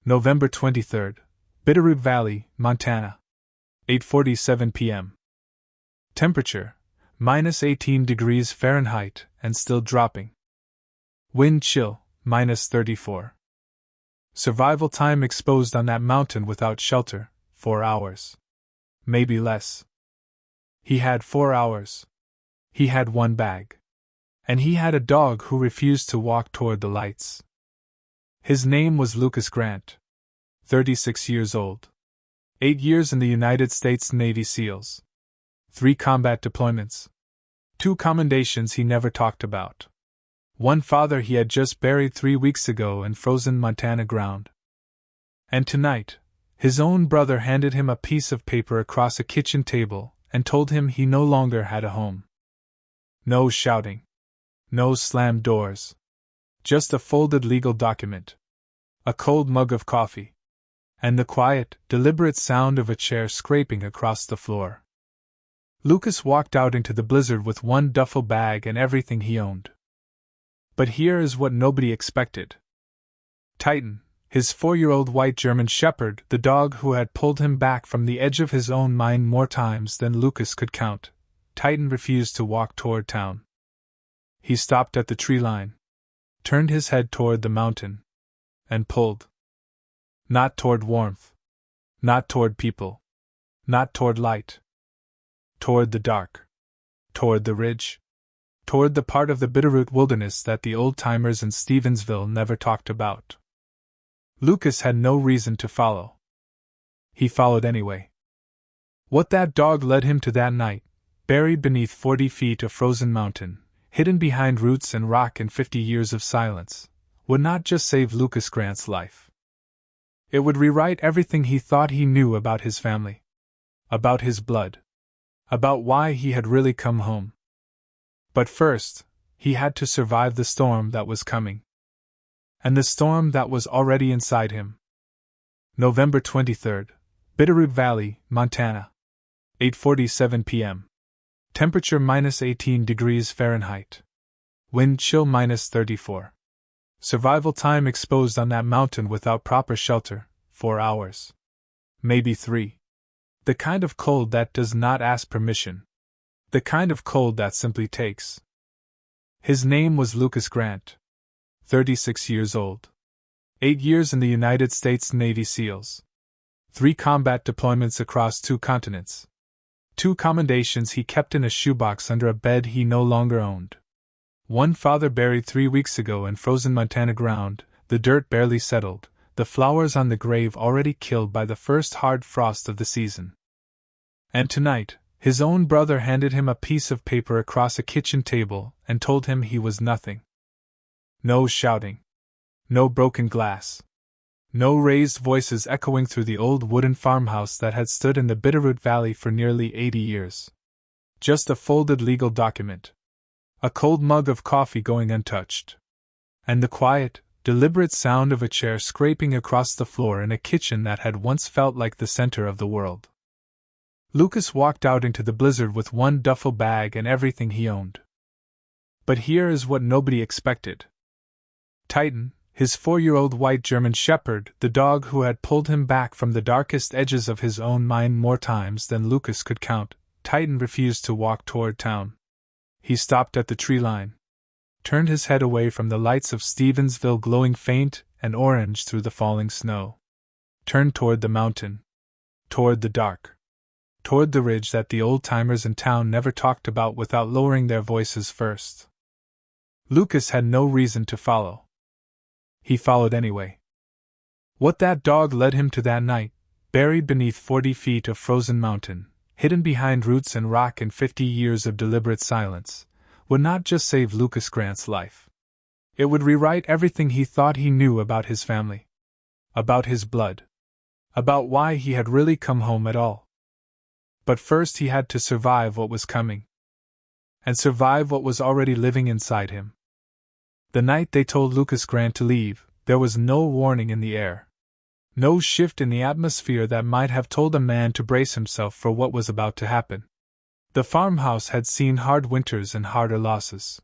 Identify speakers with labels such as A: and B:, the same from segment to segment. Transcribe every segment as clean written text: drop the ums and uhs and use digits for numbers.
A: November 23rd, Bitterroot Valley, Montana. 8:47 p.m. Temperature, minus 18 degrees Fahrenheit, and still dropping. Wind chill, minus 34. Survival time exposed on that mountain without shelter, 4 hours. Maybe less. He had 4 hours. He had one bag. And he had a dog who refused to walk toward the lights. His name was Lucas Grant. 36 years old. 8 years in the United States Navy SEALs. 3 combat deployments. 2 commendations he never talked about. One father he had just buried 3 weeks ago in frozen Montana ground. And tonight, his own brother handed him a piece of paper across a kitchen table and told him he no longer had a home. No shouting. No slammed doors. Just a folded legal document. A cold mug of coffee. And the quiet, deliberate sound of a chair scraping across the floor. Lucas walked out into the blizzard with one duffel bag and everything he owned. But here is what nobody expected. Titan, his 4-year-old white German shepherd, the dog who had pulled him back from the edge of his own mind more times than Lucas could count, Titan refused to walk toward town. He stopped at the tree line, turned his head toward the mountain, and pulled. Not toward warmth. Not toward people. Not toward light. Toward the dark. Toward the ridge. Toward the part of the Bitterroot wilderness that the old-timers in Stevensville never talked about. Lucas had no reason to follow. He followed anyway. What that dog led him to that night, buried beneath 40 feet of frozen mountain, hidden behind roots and rock and 50 years of silence, would not just save Lucas Grant's life. It would rewrite everything he thought he knew about his family. About his blood. About why he had really come home. But first, he had to survive the storm that was coming. And the storm that was already inside him. November 23rd, Bitterroot Valley, Montana. 8:47 p.m. Temperature minus 18 degrees Fahrenheit. Wind chill minus 34. Survival time exposed on that mountain without proper shelter, 4 hours. Maybe 3. The kind of cold that does not ask permission. The kind of cold that simply takes. His name was Lucas Grant. 36 years old. 8 years in the United States Navy SEALs. 3 combat deployments across 2 continents. 2 commendations he kept in a shoebox under a bed he no longer owned. One father buried 3 weeks ago in frozen Montana ground, the dirt barely settled, the flowers on the grave already killed by the first hard frost of the season. And tonight, his own brother handed him a piece of paper across a kitchen table and told him he was nothing. No shouting. No broken glass. No raised voices echoing through the old wooden farmhouse that had stood in the Bitterroot Valley for nearly 80 years. Just a folded legal document. A cold mug of coffee going untouched. And the quiet, deliberate sound of a chair scraping across the floor in a kitchen that had once felt like the center of the world. Lucas walked out into the blizzard with one duffel bag and everything he owned. But here is what nobody expected. Titan, his 4-year-old white German shepherd, the dog who had pulled him back from the darkest edges of his own mind more times than Lucas could count, Titan refused to walk toward town. He stopped at the tree line, turned his head away from the lights of Stevensville glowing faint and orange through the falling snow, turned toward the mountain, toward the dark, toward the ridge that the old-timers in town never talked about without lowering their voices first. Lucas had no reason to follow. He followed anyway. What that dog led him to that night, buried beneath 40 feet of frozen mountain, hidden behind roots and rock and 50 years of deliberate silence, would not just save Lucas Grant's life. It would rewrite everything he thought he knew about his family. About his blood. About why he had really come home at all. But first he had to survive what was coming. And survive what was already living inside him. The night they told Lucas Grant to leave, there was no warning in the air. No shift in the atmosphere that might have told a man to brace himself for what was about to happen. The farmhouse had seen hard winters and harder losses.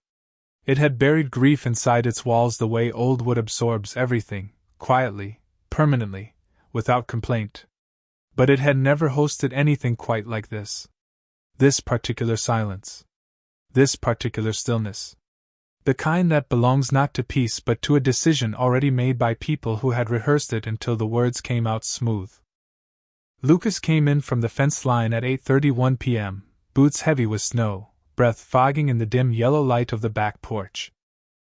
A: It had buried grief inside its walls the way old wood absorbs everything, quietly, permanently, without complaint. But it had never hosted anything quite like this. This particular silence. This particular stillness. The kind that belongs not to peace but to a decision already made by people who had rehearsed it until the words came out smooth. Lucas came in from the fence line at 8:31 p.m., boots heavy with snow, breath fogging in the dim yellow light of the back porch.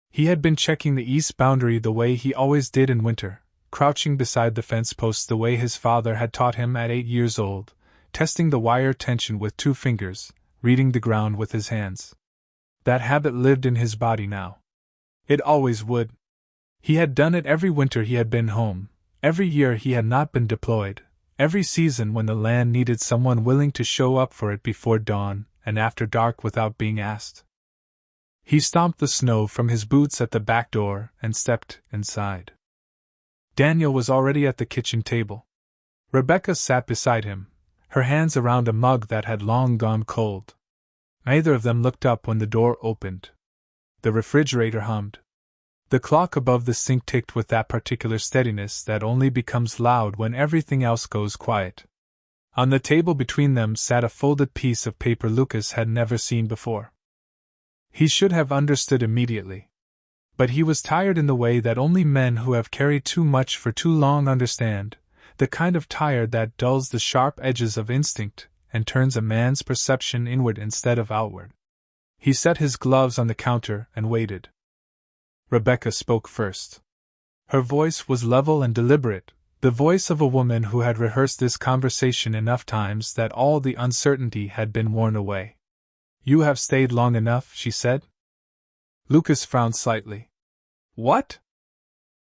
A: He had been checking the east boundary the way he always did in winter, crouching beside the fence posts the way his father had taught him at 8 years old, testing the wire tension with 2 fingers, reading the ground with his hands. That habit lived in his body now. It always would. He had done it every winter he had been home, every year he had not been deployed, every season when the land needed someone willing to show up for it before dawn and after dark without being asked. He stomped the snow from his boots at the back door and stepped inside. Daniel was already at the kitchen table. Rebecca sat beside him, her hands around a mug that had long gone cold. Neither of them looked up when the door opened. The refrigerator hummed. The clock above the sink ticked with that particular steadiness that only becomes loud when everything else goes quiet. On the table between them sat a folded piece of paper Lucas had never seen before. He should have understood immediately. But he was tired in the way that only men who have carried too much for too long understand, the kind of tired that dulls the sharp edges of instinct and turns a man's perception inward instead of outward. He set his gloves on the counter and waited. Rebecca spoke first. Her voice was level and deliberate, the voice of a woman who had rehearsed this conversation enough times that all the uncertainty had been worn away. "You have stayed long enough," she said. Lucas frowned slightly. "What?"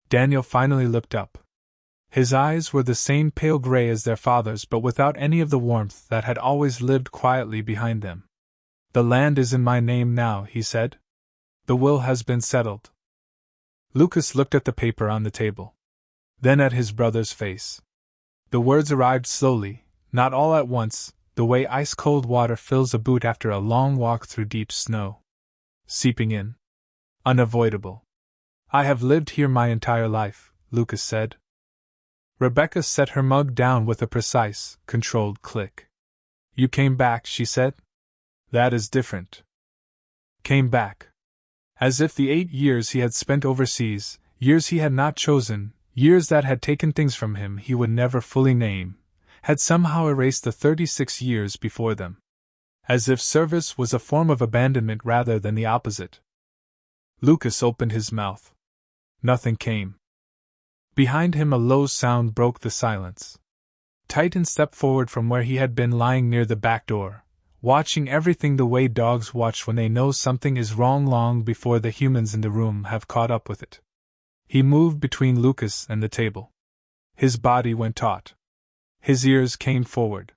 A: Daniel finally looked up. His eyes were the same pale gray as their father's but without any of the warmth that had always lived quietly behind them. "The land is in my name now," he said. "The will has been settled." Lucas looked at the paper on the table. Then at his brother's face. The words arrived slowly, not all at once, the way ice-cold water fills a boot after a long walk through deep snow. Seeping in. Unavoidable. "I have lived here my entire life," Lucas said. Rebecca set her mug down with a precise, controlled click. "You came back," she said. "That is different." Came back. As if the 8 years he had spent overseas, years he had not chosen, years that had taken things from him he would never fully name, had somehow erased the 36 years before them. As if service was a form of abandonment rather than the opposite. Lucas opened his mouth. Nothing came. Behind him a low sound broke the silence. Titan stepped forward from where he had been lying near the back door, watching everything the way dogs watch when they know something is wrong long before the humans in the room have caught up with it. He moved between Lucas and the table. His body went taut. His ears came forward.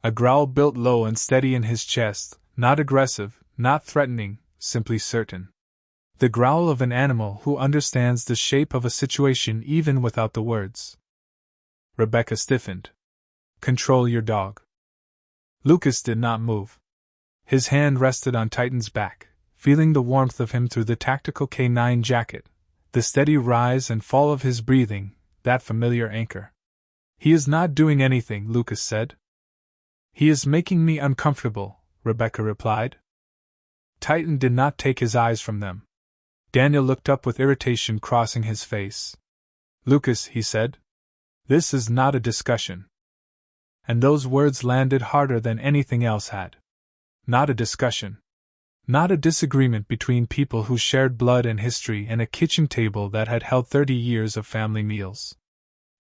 A: A growl built low and steady in his chest, not aggressive, not threatening, simply certain. The growl of an animal who understands the shape of a situation even without the words. Rebecca stiffened. "Control your dog." Lucas did not move. His hand rested on Titan's back, feeling the warmth of him through the tactical K9 jacket, the steady rise and fall of his breathing, that familiar anchor. "He is not doing anything," Lucas said. "He is making me uncomfortable," Rebecca replied. Titan did not take his eyes from them. Daniel looked up with irritation crossing his face. "Lucas," he said, "this is not a discussion." And those words landed harder than anything else had. Not a discussion. Not a disagreement between people who shared blood and history and a kitchen table that had held 30 years of family meals.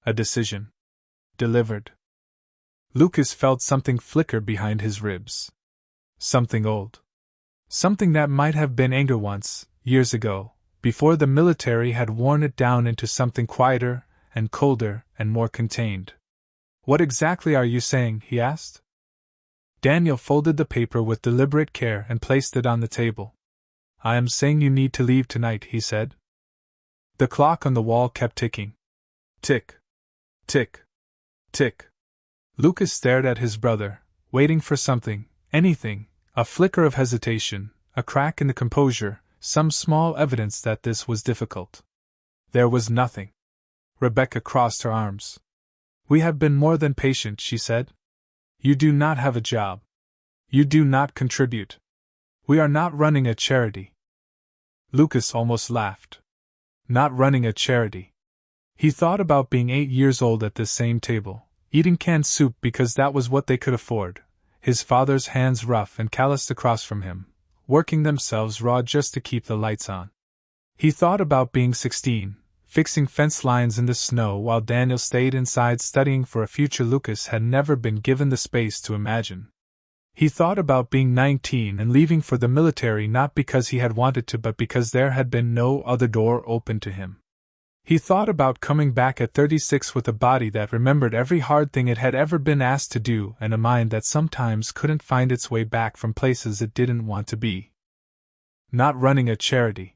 A: A decision. Delivered. Lucas felt something flicker behind his ribs. Something old. Something that might have been anger once, years ago, before the military had worn it down into something quieter, and colder, and more contained. "What exactly are you saying?" he asked. Daniel folded the paper with deliberate care and placed it on the table. "I am saying you need to leave tonight," he said. The clock on the wall kept ticking. Tick. Tick. Tick. Lucas stared at his brother, waiting for something, anything, a flicker of hesitation, a crack in the composure, some small evidence that this was difficult. There was nothing. Rebecca crossed her arms. We have been more than patient, she said. You do not have a job. You do not contribute. We are not running a charity. Lucas almost laughed. Not running a charity. He thought about being 8 years old at this same table, eating canned soup because that was what they could afford, his father's hands rough and calloused across from him, working themselves raw just to keep the lights on. He thought about being 16, fixing fence lines in the snow while Daniel stayed inside studying for a future Lucas had never been given the space to imagine. He thought about being 19 and leaving for the military not because he had wanted to but because there had been no other door open to him. He thought about coming back at 36 with a body that remembered every hard thing it had ever been asked to do and a mind that sometimes couldn't find its way back from places it didn't want to be. Not running a charity.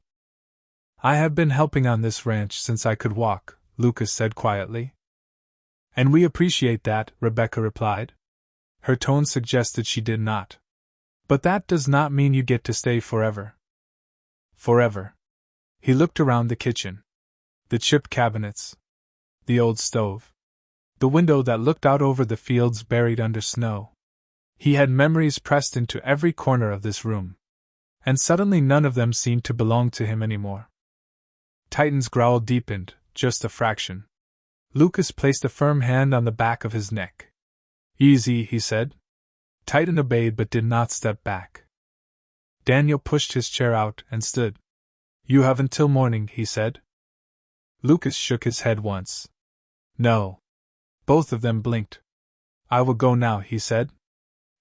A: I have been helping on this ranch since I could walk, Lucas said quietly. And we appreciate that, Rebecca replied. Her tone suggested she did not. But that does not mean you get to stay forever. Forever. He looked around the kitchen. The chipped cabinets. The old stove. The window that looked out over the fields buried under snow. He had memories pressed into every corner of this room. And suddenly none of them seemed to belong to him anymore. Titan's growl deepened, just a fraction. Lucas placed a firm hand on the back of his neck. Easy, he said. Titan obeyed but did not step back. Daniel pushed his chair out and stood. You have until morning, he said. Lucas shook his head once. No. Both of them blinked. I will go now, he said.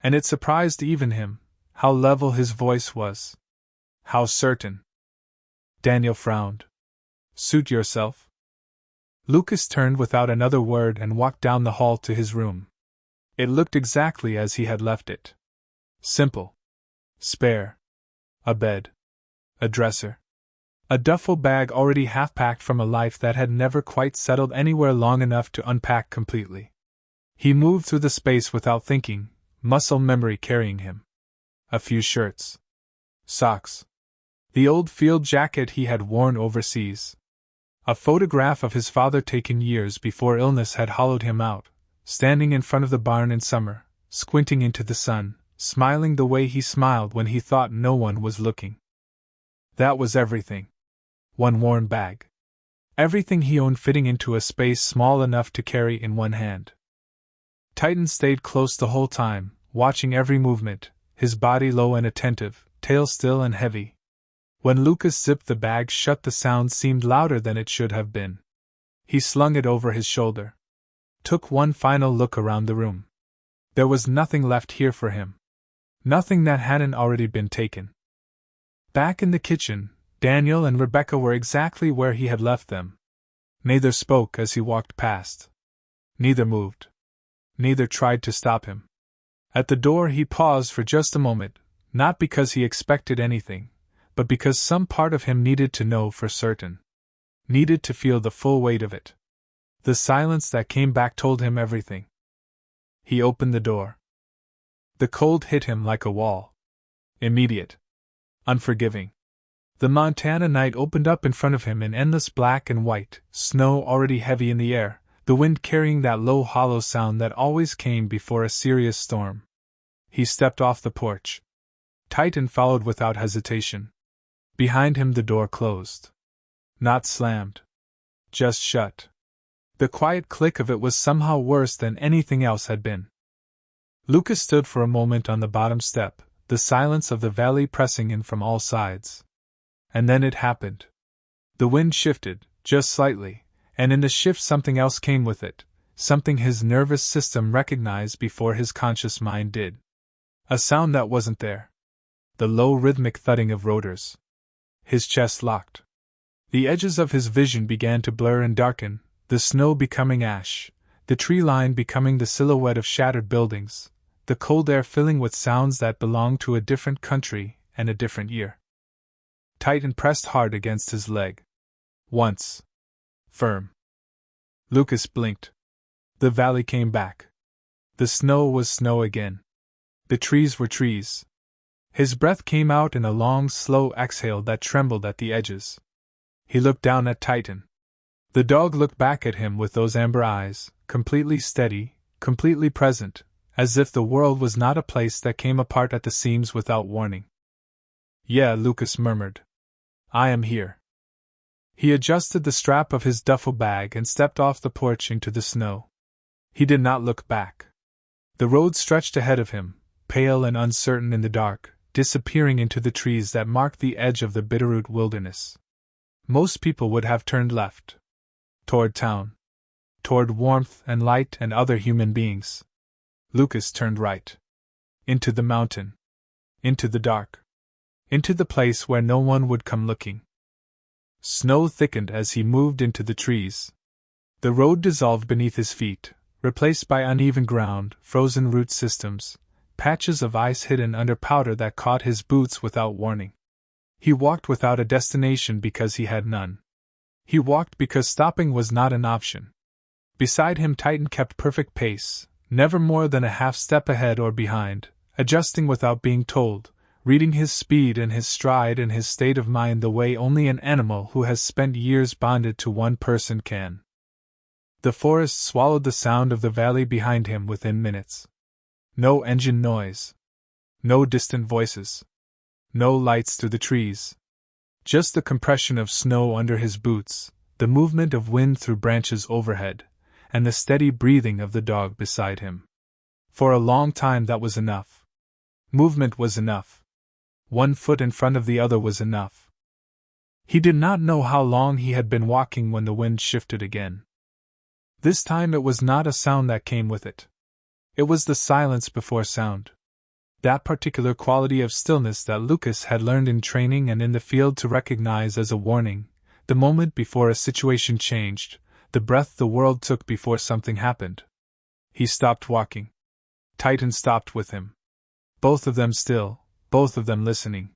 A: And it surprised even him, how level his voice was. How certain. Daniel frowned. Suit yourself? Lucas turned without another word and walked down the hall to his room. It looked exactly as he had left it. Simple. Spare. A bed. A dresser. A duffel bag already half-packed from a life that had never quite settled anywhere long enough to unpack completely. He moved through the space without thinking, muscle memory carrying him. A few shirts. Socks. The old field jacket he had worn overseas. A photograph of his father taken years before illness had hollowed him out, standing in front of the barn in summer, squinting into the sun, smiling the way he smiled when he thought no one was looking. That was everything. One worn bag. Everything he owned fitting into a space small enough to carry in one hand. Titan stayed close the whole time, watching every movement, his body low and attentive, tail still and heavy. When Lucas zipped the bag shut, the sound seemed louder than it should have been. He slung it over his shoulder. Took one final look around the room. There was nothing left here for him. Nothing that hadn't already been taken. Back in the kitchen, Daniel and Rebecca were exactly where he had left them. Neither spoke as he walked past. Neither moved. Neither tried to stop him. At the door he paused for just a moment, not because he expected anything, but because some part of him needed to know for certain. Needed to feel the full weight of it. The silence that came back told him everything. He opened the door. The cold hit him like a wall. Immediate. Unforgiving. The Montana night opened up in front of him in endless black and white, snow already heavy in the air, the wind carrying that low hollow sound that always came before a serious storm. He stepped off the porch. Titan followed without hesitation. Behind him the door closed. Not slammed. Just shut. The quiet click of it was somehow worse than anything else had been. Lucas stood for a moment on the bottom step, the silence of the valley pressing in from all sides. And then it happened. The wind shifted, just slightly, and in the shift something else came with it, something his nervous system recognized before his conscious mind did. A sound that wasn't there. The low rhythmic thudding of rotors. His chest locked. The edges of his vision began to blur and darken, the snow becoming ash, the tree line becoming the silhouette of shattered buildings, the cold air filling with sounds that belonged to a different country and a different year. Titan pressed hard against his leg. Once. Firm. Lucas blinked. The valley came back. The snow was snow again. The trees were trees. His breath came out in a long, slow exhale that trembled at the edges. He looked down at Titan. The dog looked back at him with those amber eyes, completely steady, completely present, as if the world was not a place that came apart at the seams without warning. "Yeah," Lucas murmured. "I am here." He adjusted the strap of his duffel bag and stepped off the porch into the snow. He did not look back. The road stretched ahead of him, pale and uncertain in the dark, disappearing into the trees that marked the edge of the Bitterroot wilderness. Most people would have turned left. Toward town. Toward warmth and light and other human beings. Lucas turned right. Into the mountain. Into the dark. Into the place where no one would come looking. Snow thickened as he moved into the trees. The road dissolved beneath his feet, replaced by uneven ground, frozen root systems, patches of ice hidden under powder that caught his boots without warning. He walked without a destination because he had none. He walked because stopping was not an option. Beside him, Titan kept perfect pace, never more than a half step ahead or behind, adjusting without being told, reading his speed and his stride and his state of mind the way only an animal who has spent years bonded to one person can. The forest swallowed the sound of the valley behind him within minutes. No engine noise. No distant voices. No lights through the trees. Just the compression of snow under his boots, the movement of wind through branches overhead, and the steady breathing of the dog beside him. For a long time that was enough. Movement was enough. One foot in front of the other was enough. He did not know how long he had been walking when the wind shifted again. This time it was not a sound that came with it. It was the silence before sound. That particular quality of stillness that Lucas had learned in training and in the field to recognize as a warning, the moment before a situation changed, the breath the world took before something happened. He stopped walking. Titan stopped with him. Both of them still, both of them listening.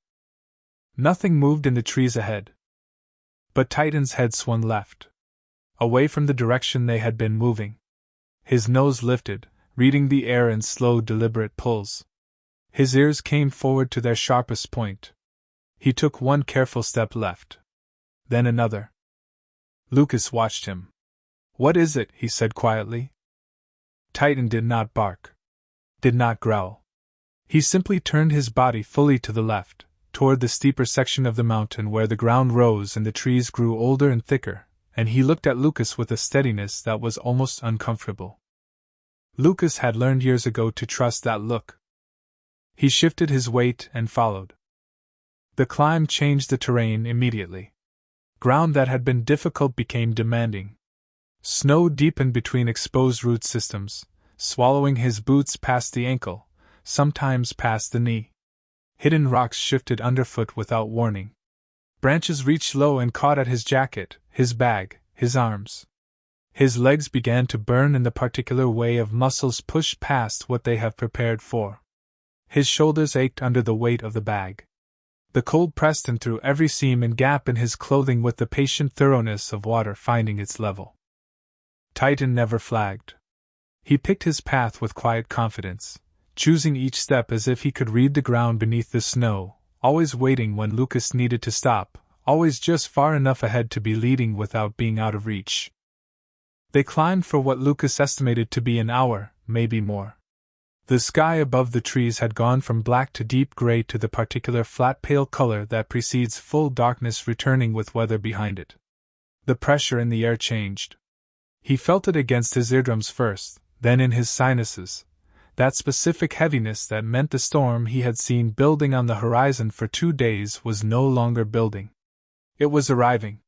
A: Nothing moved in the trees ahead. But Titan's head swung left. Away from the direction they had been moving. His nose lifted, reading the air in slow, deliberate pulls. His ears came forward to their sharpest point. He took one careful step left. Then another. Lucas watched him. "What is it?" he said quietly. Titan did not bark. Did not growl. He simply turned his body fully to the left, toward the steeper section of the mountain where the ground rose and the trees grew older and thicker, and he looked at Lucas with a steadiness that was almost uncomfortable. Lucas had learned years ago to trust that look. He shifted his weight and followed. The climb changed the terrain immediately. Ground that had been difficult became demanding. Snow deepened between exposed root systems, swallowing his boots past the ankle, sometimes past the knee. Hidden rocks shifted underfoot without warning. Branches reached low and caught at his jacket, his bag, his arms. His legs began to burn in the particular way of muscles pushed past what they have prepared for. His shoulders ached under the weight of the bag. The cold pressed him through every seam and gap in his clothing with the patient thoroughness of water finding its level. Titan never flagged. He picked his path with quiet confidence, choosing each step as if he could read the ground beneath the snow, always waiting when Lucas needed to stop, always just far enough ahead to be leading without being out of reach. They climbed for what Lucas estimated to be an hour, maybe more. The sky above the trees had gone from black to deep gray to the particular flat pale color that precedes full darkness returning with weather behind it. The pressure in the air changed. He felt it against his eardrums first, then in his sinuses. That specific heaviness that meant the storm he had seen building on the horizon for 2 days was no longer building. It was arriving.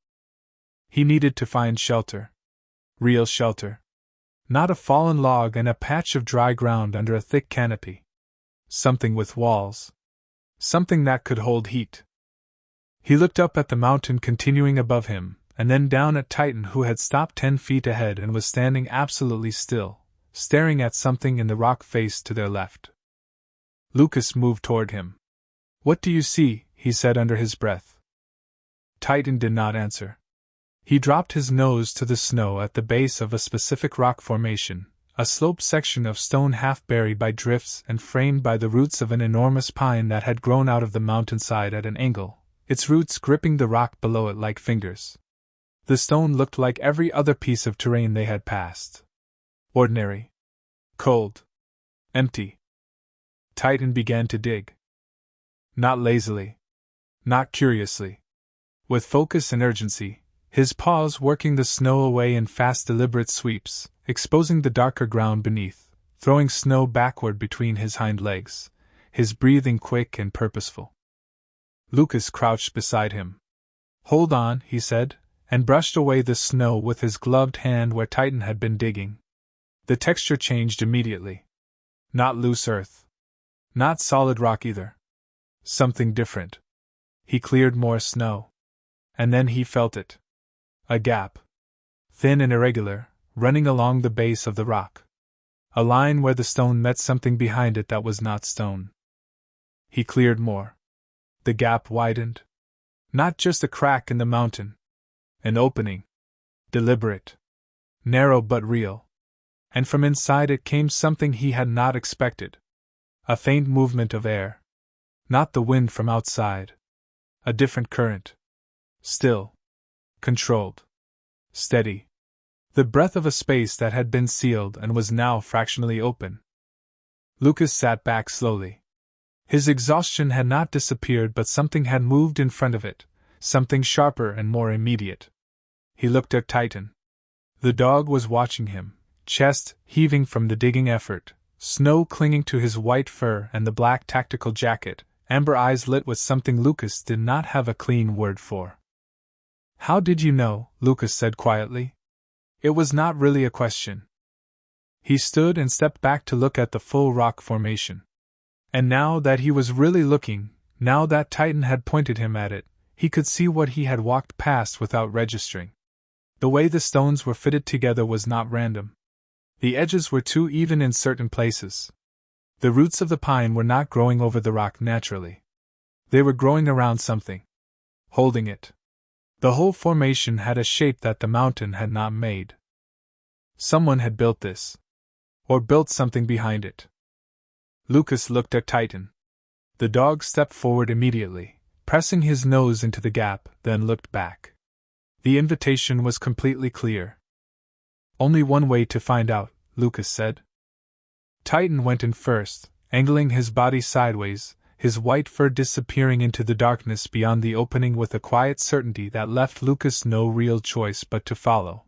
A: He needed to find shelter. Real shelter. Not a fallen log and a patch of dry ground under a thick canopy. Something with walls. Something that could hold heat. He looked up at the mountain continuing above him, and then down at Titan, who had stopped 10 feet ahead and was standing absolutely still, staring at something in the rock face to their left. Lucas moved toward him. "What do you see?" he said under his breath. Titan did not answer. He dropped his nose to the snow at the base of a specific rock formation, a sloped section of stone half buried by drifts and framed by the roots of an enormous pine that had grown out of the mountainside at an angle, its roots gripping the rock below it like fingers. The stone looked like every other piece of terrain they had passed. Ordinary. Cold. Empty. Titan began to dig. Not lazily. Not curiously. With focus and urgency, his paws working the snow away in fast, deliberate sweeps, exposing the darker ground beneath, throwing snow backward between his hind legs, his breathing quick and purposeful. Lucas crouched beside him. "Hold on," he said, and brushed away the snow with his gloved hand where Titan had been digging. The texture changed immediately. Not loose earth. Not solid rock either. Something different. He cleared more snow. And then he felt it. A gap. Thin and irregular, running along the base of the rock. A line where the stone met something behind it that was not stone. He cleared more. The gap widened. Not just a crack in the mountain. An opening. Deliberate. Narrow but real. And from inside it came something he had not expected. A faint movement of air. Not the wind from outside. A different current. Still. Controlled. Steady. The breath of a space that had been sealed and was now fractionally open. Lucas sat back slowly. His exhaustion had not disappeared, but something had moved in front of it, something sharper and more immediate. He looked at Titan. The dog was watching him, chest heaving from the digging effort, snow clinging to his white fur and the black tactical jacket, amber eyes lit with something Lucas did not have a clean word for. "How did you know?" Lucas said quietly. It was not really a question. He stood and stepped back to look at the full rock formation. And now that he was really looking, now that Titan had pointed him at it, he could see what he had walked past without registering. The way the stones were fitted together was not random. The edges were too even in certain places. The roots of the pine were not growing over the rock naturally. They were growing around something. Holding it. The whole formation had a shape that the mountain had not made. Someone had built this. Or built something behind it. Lucas looked at Titan. The dog stepped forward immediately, pressing his nose into the gap, then looked back. The invitation was completely clear. "Only one way to find out," Lucas said. Titan went in first, angling his body sideways, his white fur disappearing into the darkness beyond the opening with a quiet certainty that left Lucas no real choice but to follow.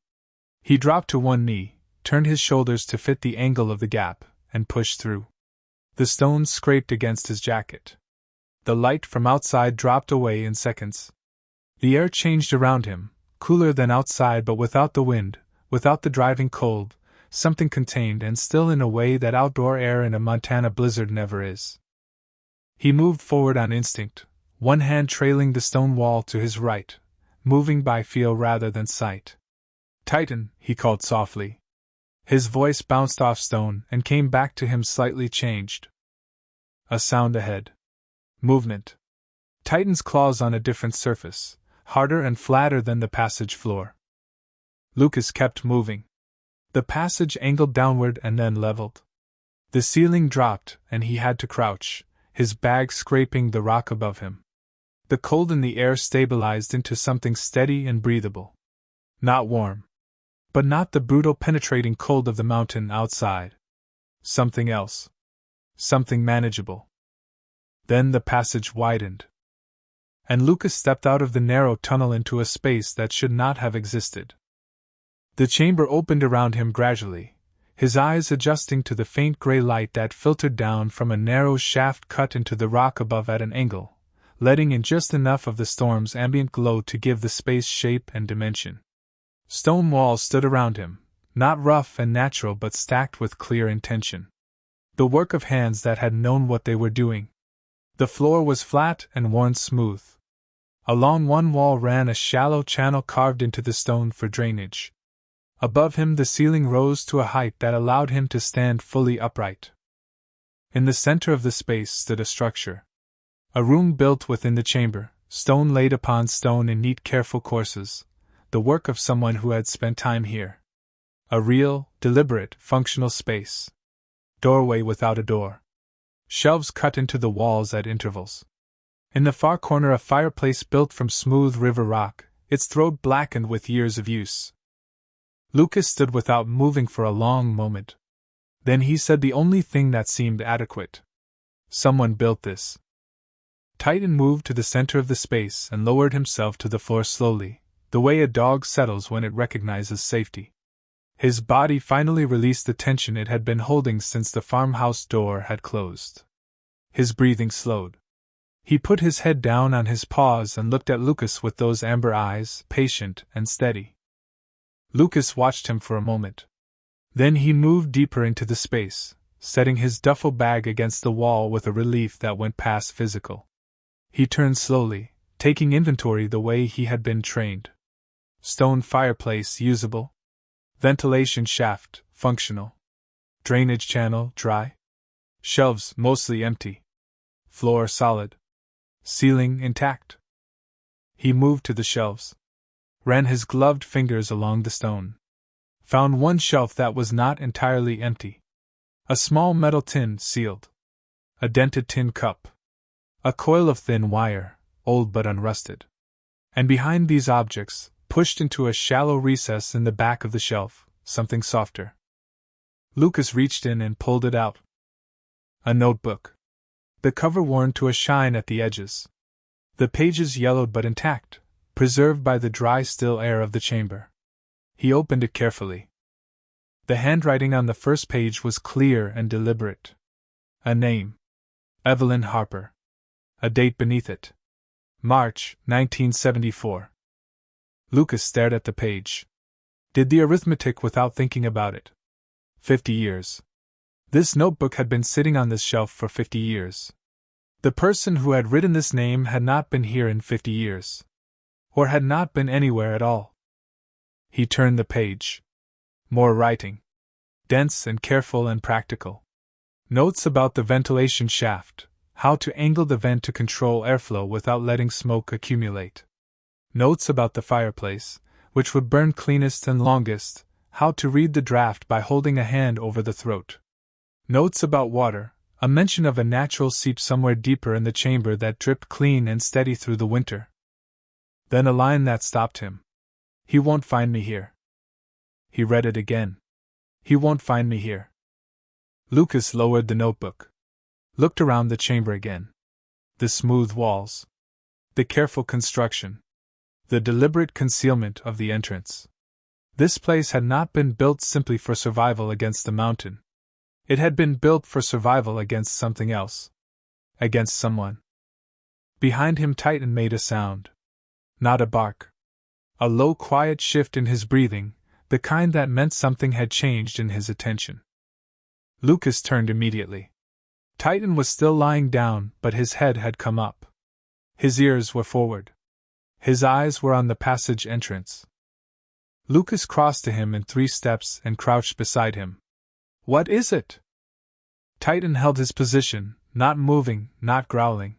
A: He dropped to one knee, turned his shoulders to fit the angle of the gap, and pushed through. The stones scraped against his jacket. The light from outside dropped away in seconds. The air changed around him, cooler than outside but without the wind, without the driving cold, something contained and still in a way that outdoor air in a Montana blizzard never is. He moved forward on instinct, one hand trailing the stone wall to his right, moving by feel rather than sight. "Titan," he called softly. His voice bounced off stone and came back to him slightly changed. A sound ahead. Movement. Titan's claws on a different surface, harder and flatter than the passage floor. Lucas kept moving. The passage angled downward and then leveled. The ceiling dropped, and he had to crouch, his bag scraping the rock above him. The cold in the air stabilized into something steady and breathable. Not warm. But not the brutal penetrating cold of the mountain outside. Something else. Something manageable. Then the passage widened. And Lucas stepped out of the narrow tunnel into a space that should not have existed. The chamber opened around him gradually, his eyes adjusting to the faint gray light that filtered down from a narrow shaft cut into the rock above at an angle, letting in just enough of the storm's ambient glow to give the space shape and dimension. Stone walls stood around him, not rough and natural but stacked with clear intention. The work of hands that had known what they were doing. The floor was flat and worn smooth. Along one wall ran a shallow channel carved into the stone for drainage. Above him the ceiling rose to a height that allowed him to stand fully upright. In the center of the space stood a structure. A room built within the chamber, stone laid upon stone in neat careful courses, the work of someone who had spent time here. A real, deliberate, functional space. Doorway without a door. Shelves cut into the walls at intervals. In the far corner a fireplace built from smooth river rock, its throat blackened with years of use. Lucas stood without moving for a long moment. Then he said the only thing that seemed adequate. Someone built this. Titan moved to the center of the space and lowered himself to the floor slowly, the way a dog settles when it recognizes safety. His body finally released the tension it had been holding since the farmhouse door had closed. His breathing slowed. He put his head down on his paws and looked at Lucas with those amber eyes, patient and steady. Lucas watched him for a moment. Then he moved deeper into the space, setting his duffel bag against the wall with a relief that went past physical. He turned slowly, taking inventory the way he had been trained. Stone fireplace usable. Ventilation shaft functional. Drainage channel dry. Shelves mostly empty. Floor solid. Ceiling intact. He moved to the shelves. Ran his gloved fingers along the stone. Found one shelf that was not entirely empty. A small metal tin sealed. A dented tin cup. A coil of thin wire, old but unrusted. And behind these objects, pushed into a shallow recess in the back of the shelf, something softer. Lucas reached in and pulled it out. A notebook. The cover worn to a shine at the edges. The pages yellowed but intact, preserved by the dry, still air of the chamber. He opened it carefully. The handwriting on the first page was clear and deliberate. A name. Evelyn Harper. A date beneath it. March, 1974. Lucas stared at the page. Did the arithmetic without thinking about it. 50 years. This notebook had been sitting on this shelf for 50 years. The person who had written this name had not been here in 50 years. Or had not been anywhere at all. He turned the page. More writing. Dense and careful and practical. Notes about the ventilation shaft, how to angle the vent to control airflow without letting smoke accumulate. Notes about the fireplace, which would burn cleanest and longest, how to read the draft by holding a hand over the throat. Notes about water, a mention of a natural seep somewhere deeper in the chamber that dripped clean and steady through the winter. Then a line that stopped him. He won't find me here. He read it again. He won't find me here. Lucas lowered the notebook. Looked around the chamber again. The smooth walls. The careful construction. The deliberate concealment of the entrance. This place had not been built simply for survival against the mountain. It had been built for survival against something else. Against someone. Behind him, Titan made a sound. Not a bark. A low, quiet shift in his breathing, the kind that meant something had changed in his attention. Lucas turned immediately. Titan was still lying down, but his head had come up. His ears were forward. His eyes were on the passage entrance. Lucas crossed to him in 3 steps and crouched beside him. What is it? Titan held his position, not moving, not growling.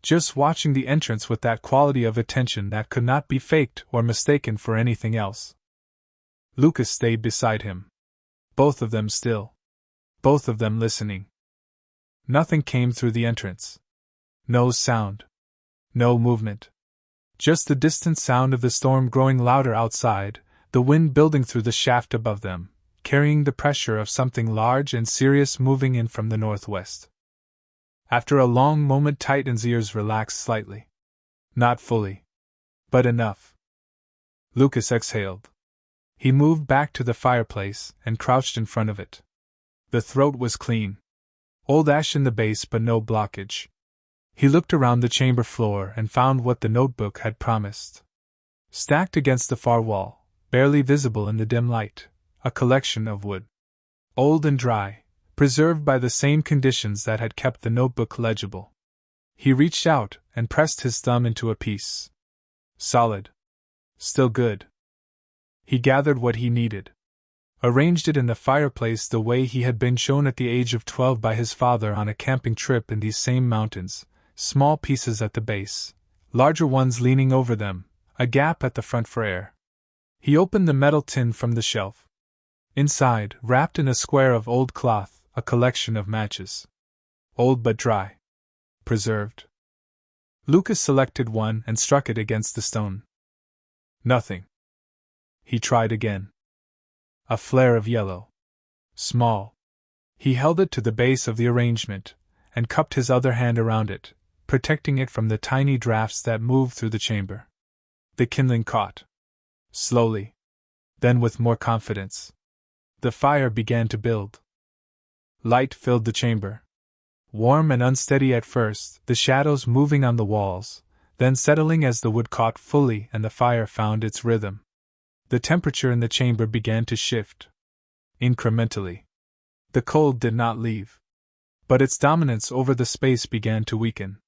A: Just watching the entrance with that quality of attention that could not be faked or mistaken for anything else. Lucas stayed beside him. Both of them still. Both of them listening. Nothing came through the entrance. No sound. No movement. Just the distant sound of the storm growing louder outside, the wind building through the shaft above them, carrying the pressure of something large and serious moving in from the northwest. After a long moment, Titan's ears relaxed slightly. Not fully. But enough. Lucas exhaled. He moved back to the fireplace and crouched in front of it. The throat was clean. Old ash in the base, but no blockage. He looked around the chamber floor and found what the notebook had promised. Stacked against the far wall, barely visible in the dim light, a collection of wood. Old and dry, preserved by the same conditions that had kept the notebook legible. He reached out and pressed his thumb into a piece. Solid. Still good. He gathered what he needed. Arranged it in the fireplace the way he had been shown at the age of 12 by his father on a camping trip in these same mountains, small pieces at the base, larger ones leaning over them, a gap at the front for air. He opened the metal tin from the shelf. Inside, wrapped in a square of old cloth, a collection of matches. Old but dry. Preserved. Lucas selected one and struck it against the stone. Nothing. He tried again. A flare of yellow. Small. He held it to the base of the arrangement, and cupped his other hand around it, protecting it from the tiny drafts that moved through the chamber. The kindling caught. Slowly. Then with more confidence. The fire began to build. Light filled the chamber. Warm and unsteady at first, the shadows moving on the walls, then settling as the wood caught fully and the fire found its rhythm. The temperature in the chamber began to shift. Incrementally. The cold did not leave. But its dominance over the space began to weaken.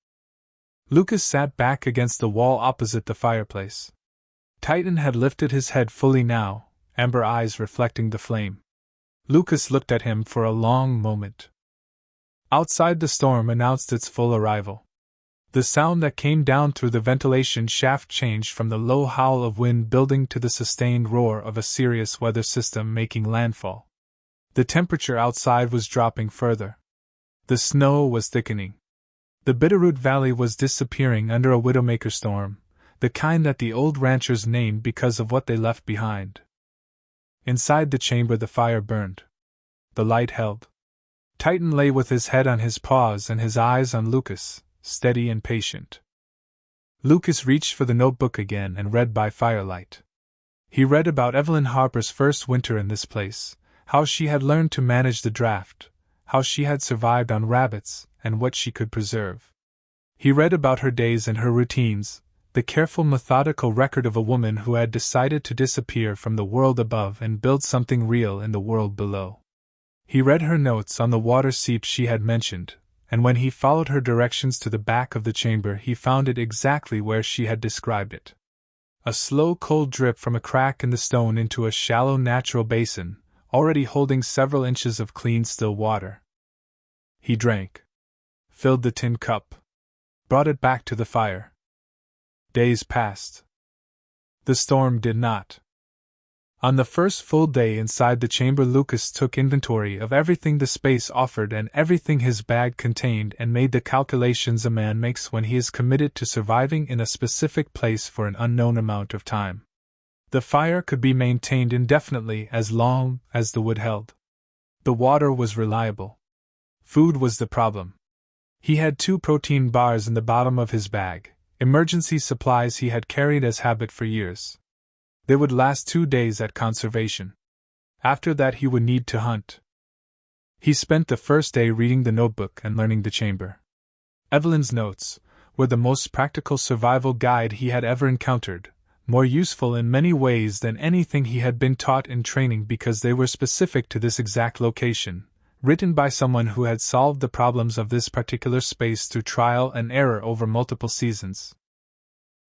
A: Lucas sat back against the wall opposite the fireplace. Titan had lifted his head fully now, amber eyes reflecting the flame. Lucas looked at him for a long moment. Outside, the storm announced its full arrival. The sound that came down through the ventilation shaft changed from the low howl of wind building to the sustained roar of a serious weather system making landfall. The temperature outside was dropping further. The snow was thickening. The Bitterroot Valley was disappearing under a Widowmaker storm, the kind that the old ranchers named because of what they left behind. Inside the chamber the fire burned. The light held. Titan lay with his head on his paws and his eyes on Lucas, steady and patient. Lucas reached for the notebook again and read by firelight. He read about Evelyn Harper's first winter in this place, how she had learned to manage the draft, how she had survived on rabbits, and what she could preserve. He read about her days and her routines, the careful, methodical record of a woman who had decided to disappear from the world above and build something real in the world below. He read her notes on the water seep she had mentioned, and when he followed her directions to the back of the chamber he found it exactly where she had described it. A slow cold drip from a crack in the stone into a shallow natural basin, already holding several inches of clean still water. He drank. Filled the tin cup. Brought it back to the fire. Days passed. The storm did not. On the first full day inside the chamber, Lucas took inventory of everything the space offered and everything his bag contained and made the calculations a man makes when he is committed to surviving in a specific place for an unknown amount of time. The fire could be maintained indefinitely as long as the wood held. The water was reliable. Food was the problem. He had 2 protein bars in the bottom of his bag, emergency supplies he had carried as habit for years. They would last 2 days at conservation. After that he would need to hunt. He spent the first day reading the notebook and learning the chamber. Evelyn's notes were the most practical survival guide he had ever encountered, more useful in many ways than anything he had been taught in training because they were specific to this exact location, written by someone who had solved the problems of this particular space through trial and error over multiple seasons.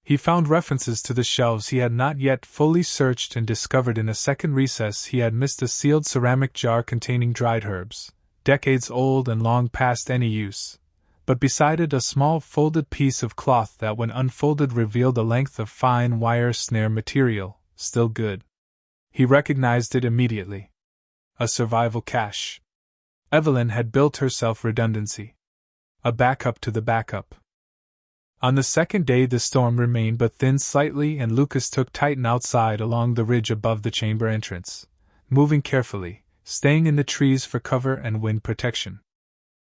A: He found references to the shelves he had not yet fully searched and discovered in a second recess he had missed a sealed ceramic jar containing dried herbs, decades old and long past any use, but beside it a small folded piece of cloth that when unfolded revealed a length of fine wire snare material, still good. He recognized it immediately. A survival cache. Evelyn had built herself redundancy. A backup to the backup. On the second day the storm remained but thinned slightly and Lucas took Titan outside along the ridge above the chamber entrance, moving carefully, staying in the trees for cover and wind protection.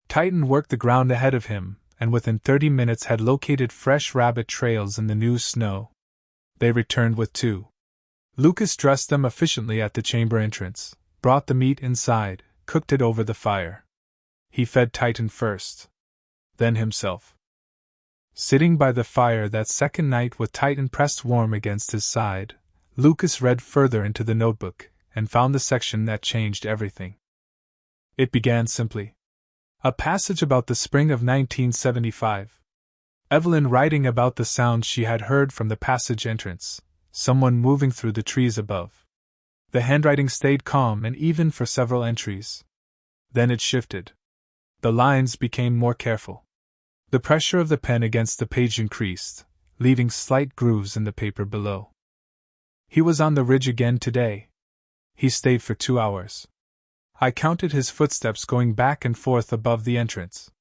A: Titan worked the ground ahead of him, and within 30 minutes had located fresh rabbit trails in the new snow. They returned with 2. Lucas dressed them efficiently at the chamber entrance, brought the meat inside, cooked it over the fire. He fed Titan first. Then himself. Sitting by the fire that second night with Titan pressed warm against his side, Lucas read further into the notebook, and found the section that changed everything. It began simply. A passage about the spring of 1975. Evelyn writing about the sounds she had heard from the passage entrance, someone moving through the trees above. The handwriting stayed calm and even for several entries. Then it shifted. The lines became more careful. The pressure of the pen against the page increased, leaving slight grooves in the paper below. He was on the ridge again today. He stayed for 2 hours. I counted his footsteps going back and forth above the entrance.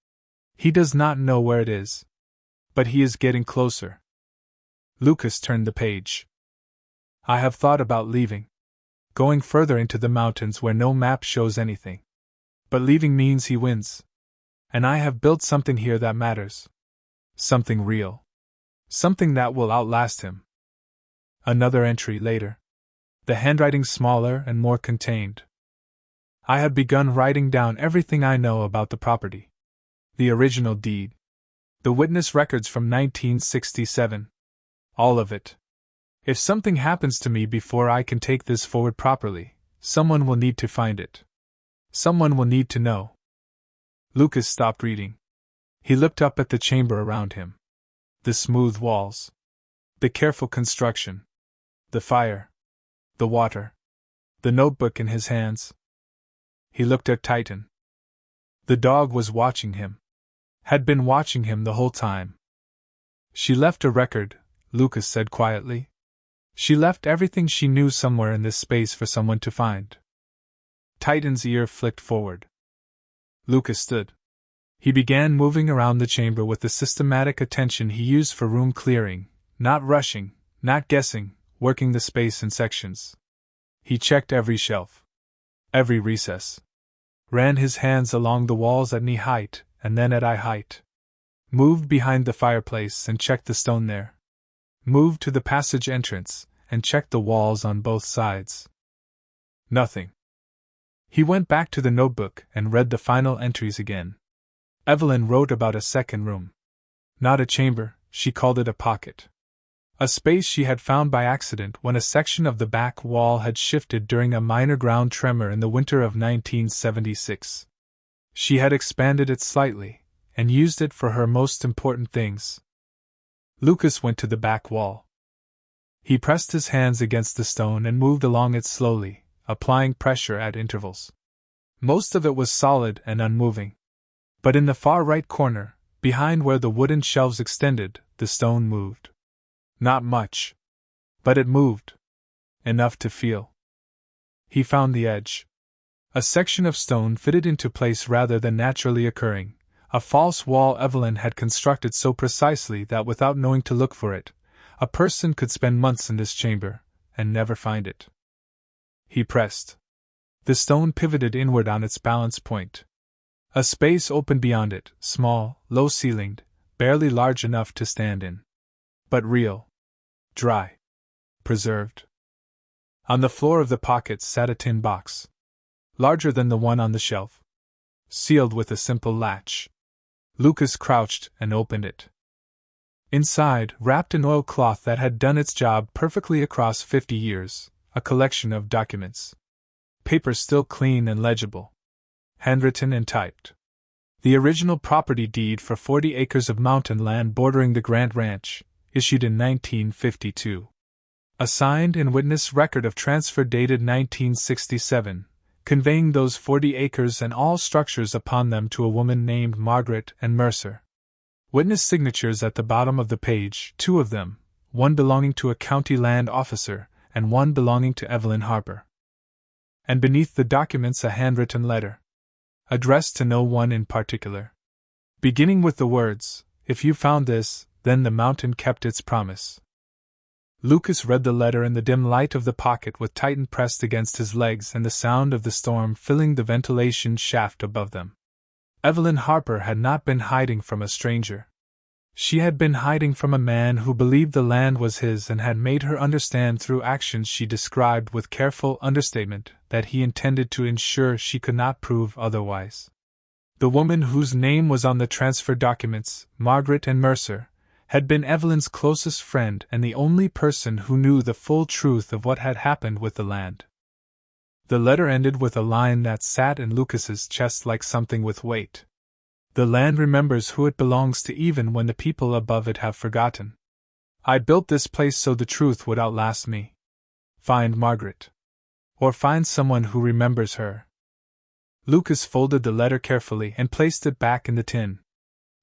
A: He does not know where it is. But he is getting closer. Lucas turned the page. I have thought about leaving. Going further into the mountains where no map shows anything. But leaving means he wins. And I have built something here that matters. Something real. Something that will outlast him. Another entry later. The handwriting smaller and more contained. I had begun writing down everything I know about the property. The original deed. The witness records from 1967. All of it. If something happens to me before I can take this forward properly, someone will need to find it. Someone will need to know. Lucas stopped reading. He looked up at the chamber around him. The smooth walls. The careful construction. The fire. The water. The notebook in his hands. He looked at Titan. The dog was watching him. Had been watching him the whole time. She left a record, Lucas said quietly. She left everything she knew somewhere in this space for someone to find. Titan's ear flicked forward. Lucas stood. He began moving around the chamber with the systematic attention he used for room clearing, not rushing, not guessing, working the space in sections. He checked every shelf. Every recess. Ran his hands along the walls at knee height, and then at eye height. Moved behind the fireplace and checked the stone there. Moved to the passage entrance, and checked the walls on both sides. Nothing. He went back to the notebook and read the final entries again. Evelyn wrote about a second room. Not a chamber, she called it a pocket. A space she had found by accident when a section of the back wall had shifted during a minor ground tremor in the winter of 1976. She had expanded it slightly, and used it for her most important things. Lucas went to the back wall. He pressed his hands against the stone and moved along it slowly, applying pressure at intervals. Most of it was solid and unmoving. But in the far right corner, behind where the wooden shelves extended, the stone moved. Not much. But it moved. Enough to feel. He found the edge. A section of stone fitted into place rather than naturally occurring, a false wall Evelyn had constructed so precisely that without knowing to look for it, a person could spend months in this chamber, and never find it. He pressed. The stone pivoted inward on its balance point. A space opened beyond it, small, low-ceilinged, barely large enough to stand in. But real. Dry. Preserved. On the floor of the pocket sat a tin box. Larger than the one on the shelf. Sealed with a simple latch. Lucas crouched and opened it. Inside, wrapped in oilcloth that had done its job perfectly across 50 years, a collection of documents. Paper still clean and legible. Handwritten and typed. The original property deed for 40 acres of mountain land bordering the Grant Ranch, issued in 1952. A signed and witnessed record of transfer dated 1967, conveying those 40 acres and all structures upon them to a woman named Margaret Ann Mercer. Witness signatures at the bottom of the page, 2 of them, one belonging to a county land officer, and one belonging to Evelyn Harper. And beneath the documents a handwritten letter. Addressed to no one in particular. Beginning with the words, "If you found this, then the mountain kept its promise." Lucas read the letter in the dim light of the pocket with Titan pressed against his legs and the sound of the storm filling the ventilation shaft above them. Evelyn Harper had not been hiding from a stranger. She had been hiding from a man who believed the land was his and had made her understand through actions she described with careful understatement that he intended to ensure she could not prove otherwise. The woman whose name was on the transfer documents, Margaret Ann Mercer, had been Evelyn's closest friend and the only person who knew the full truth of what had happened with the land. The letter ended with a line that sat in Lucas's chest like something with weight. The land remembers who it belongs to even when the people above it have forgotten. I built this place so the truth would outlast me. Find Margaret. Or find someone who remembers her. Lucas folded the letter carefully and placed it back in the tin.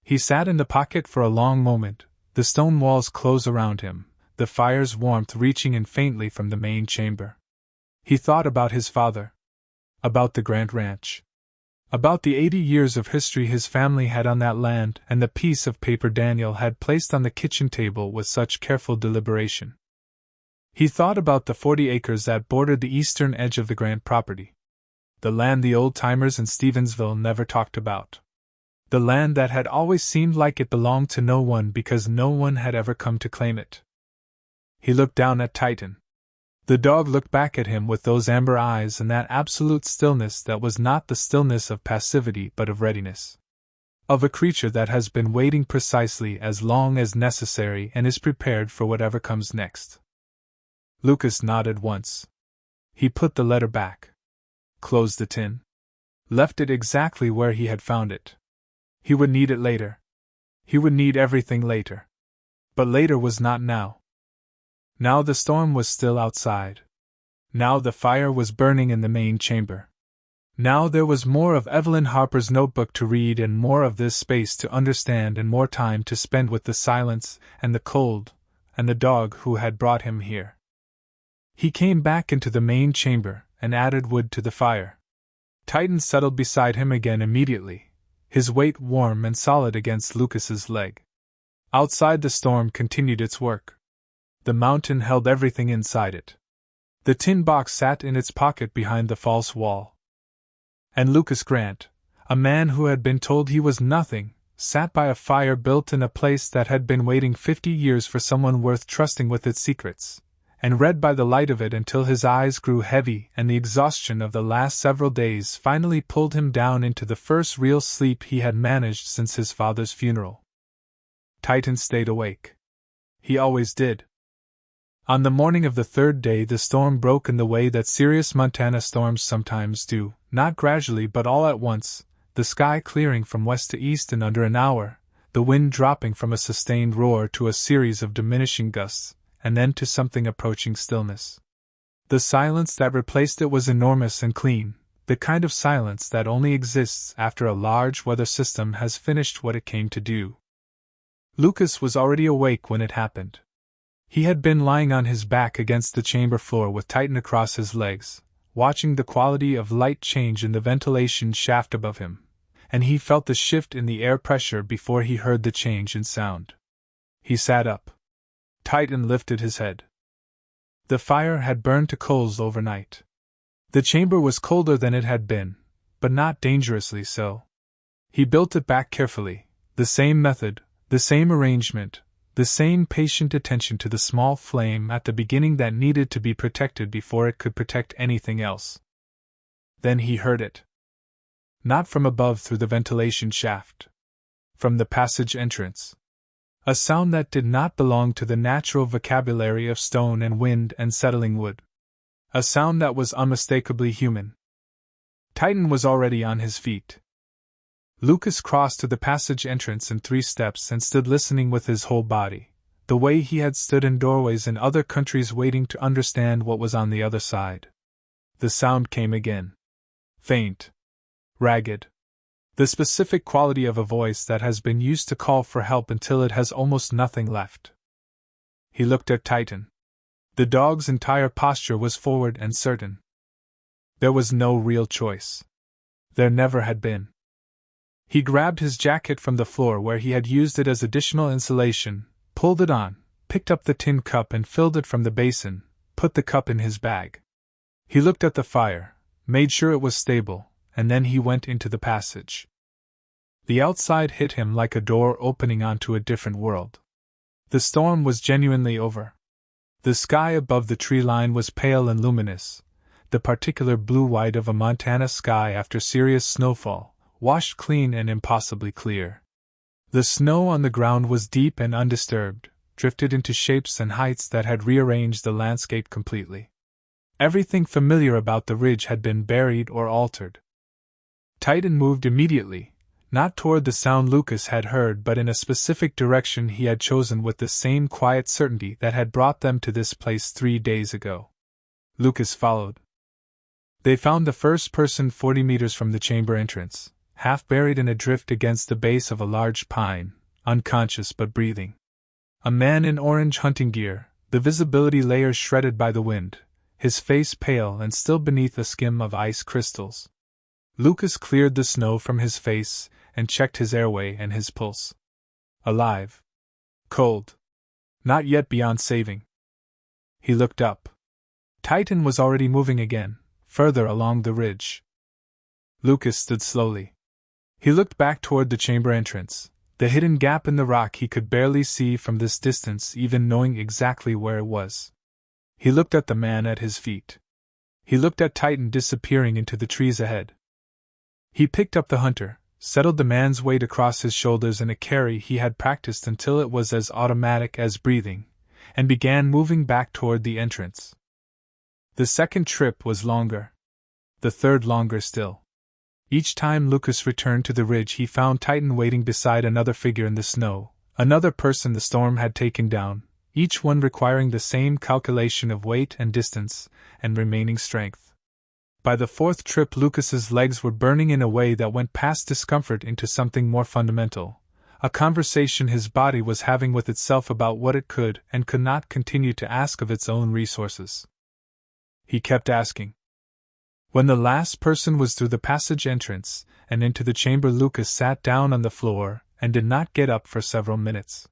A: He sat in the pocket for a long moment, the stone walls close around him, the fire's warmth reaching in faintly from the main chamber. He thought about his father. About the Grant Ranch. About the 80 years of history his family had on that land and the piece of paper Daniel had placed on the kitchen table with such careful deliberation. He thought about the 40 acres that bordered the eastern edge of the Grant property. The land the old-timers in Stevensville never talked about. The land that had always seemed like it belonged to no one because no one had ever come to claim it. He looked down at Titan. The dog looked back at him with those amber eyes and that absolute stillness that was not the stillness of passivity but of readiness. Of a creature that has been waiting precisely as long as necessary and is prepared for whatever comes next. Lucas nodded once. He put the letter back. Closed the tin. Left it exactly where he had found it. He would need it later. He would need everything later. But later was not now. Now the storm was still outside. Now the fire was burning in the main chamber. Now there was more of Evelyn Harper's notebook to read and more of this space to understand and more time to spend with the silence and the cold and the dog who had brought him here. He came back into the main chamber and added wood to the fire. Titan settled beside him again immediately, his weight warm and solid against Lucas's leg. Outside the storm continued its work. The mountain held everything inside it. The tin box sat in its pocket behind the false wall. And Lucas Grant, a man who had been told he was nothing, sat by a fire built in a place that had been waiting 50 years for someone worth trusting with its secrets, and read by the light of it until his eyes grew heavy and the exhaustion of the last several days finally pulled him down into the first real sleep he had managed since his father's funeral. Titan stayed awake. He always did. On the morning of the third day the storm broke in the way that serious Montana storms sometimes do, not gradually but all at once, the sky clearing from west to east in under an hour, the wind dropping from a sustained roar to a series of diminishing gusts, and then to something approaching stillness. The silence that replaced it was enormous and clean, the kind of silence that only exists after a large weather system has finished what it came to do. Lucas was already awake when it happened. He had been lying on his back against the chamber floor with Titan across his legs, watching the quality of light change in the ventilation shaft above him, and he felt the shift in the air pressure before he heard the change in sound. He sat up. Titan lifted his head. The fire had burned to coals overnight. The chamber was colder than it had been, but not dangerously so. He built it back carefully, the same method, the same arrangement, the same patient attention to the small flame at the beginning that needed to be protected before it could protect anything else. Then he heard it. Not from above through the ventilation shaft. From the passage entrance. A sound that did not belong to the natural vocabulary of stone and wind and settling wood. A sound that was unmistakably human. Titan was already on his feet. Lucas crossed to the passage entrance in 3 steps and stood listening with his whole body, the way he had stood in doorways in other countries waiting to understand what was on the other side. The sound came again. Faint. Ragged. The specific quality of a voice that has been used to call for help until it has almost nothing left. He looked at Titan. The dog's entire posture was forward and certain. There was no real choice. There never had been. He grabbed his jacket from the floor where he had used it as additional insulation, pulled it on, picked up the tin cup and filled it from the basin, put the cup in his bag. He looked at the fire, made sure it was stable, and then he went into the passage. The outside hit him like a door opening onto a different world. The storm was genuinely over. The sky above the tree line was pale and luminous, the particular blue-white of a Montana sky after serious snowfall, washed clean and impossibly clear. The snow on the ground was deep and undisturbed, drifted into shapes and heights that had rearranged the landscape completely. Everything familiar about the ridge had been buried or altered. Titan moved immediately, not toward the sound Lucas had heard but in a specific direction he had chosen with the same quiet certainty that had brought them to this place 3 days ago. Lucas followed. They found the first person 40 meters from the chamber entrance, half buried in a drift against the base of a large pine, unconscious but breathing. A man in orange hunting gear, the visibility layers shredded by the wind, his face pale and still beneath a skim of ice crystals. Lucas cleared the snow from his face and checked his airway and his pulse. Alive. Cold. Not yet beyond saving. He looked up. Titan was already moving again, further along the ridge. Lucas stood slowly. He looked back toward the chamber entrance. The hidden gap in the rock he could barely see from this distance, even knowing exactly where it was. He looked at the man at his feet. He looked at Titan disappearing into the trees ahead. He picked up the hunter, settled the man's weight across his shoulders in a carry he had practiced until it was as automatic as breathing, and began moving back toward the entrance. The second trip was longer. The third longer still. Each time Lucas returned to the ridge, he found Titan waiting beside another figure in the snow, another person the storm had taken down, each one requiring the same calculation of weight and distance and remaining strength. By the fourth trip, Lucas's legs were burning in a way that went past discomfort into something more fundamental, a conversation his body was having with itself about what it could and could not continue to ask of its own resources. He kept asking. When the last person was through the passage entrance and into the chamber, Lucas sat down on the floor and did not get up for several minutes.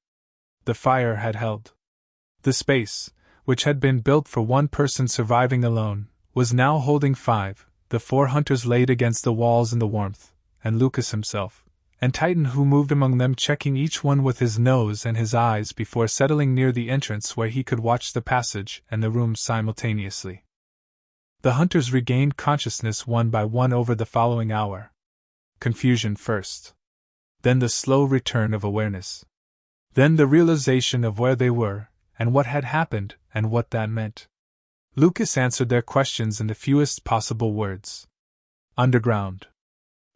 A: The fire had held. The space, which had been built for one person surviving alone, was now holding 5, the 4 hunters laid against the walls in the warmth, and Lucas himself, and Titan, who moved among them, checking each one with his nose and his eyes before settling near the entrance where he could watch the passage and the room simultaneously. The hunters regained consciousness one by one over the following hour. Confusion first. Then the slow return of awareness. Then the realization of where they were, and what had happened, and what that meant. Lucas answered their questions in the fewest possible words. Underground.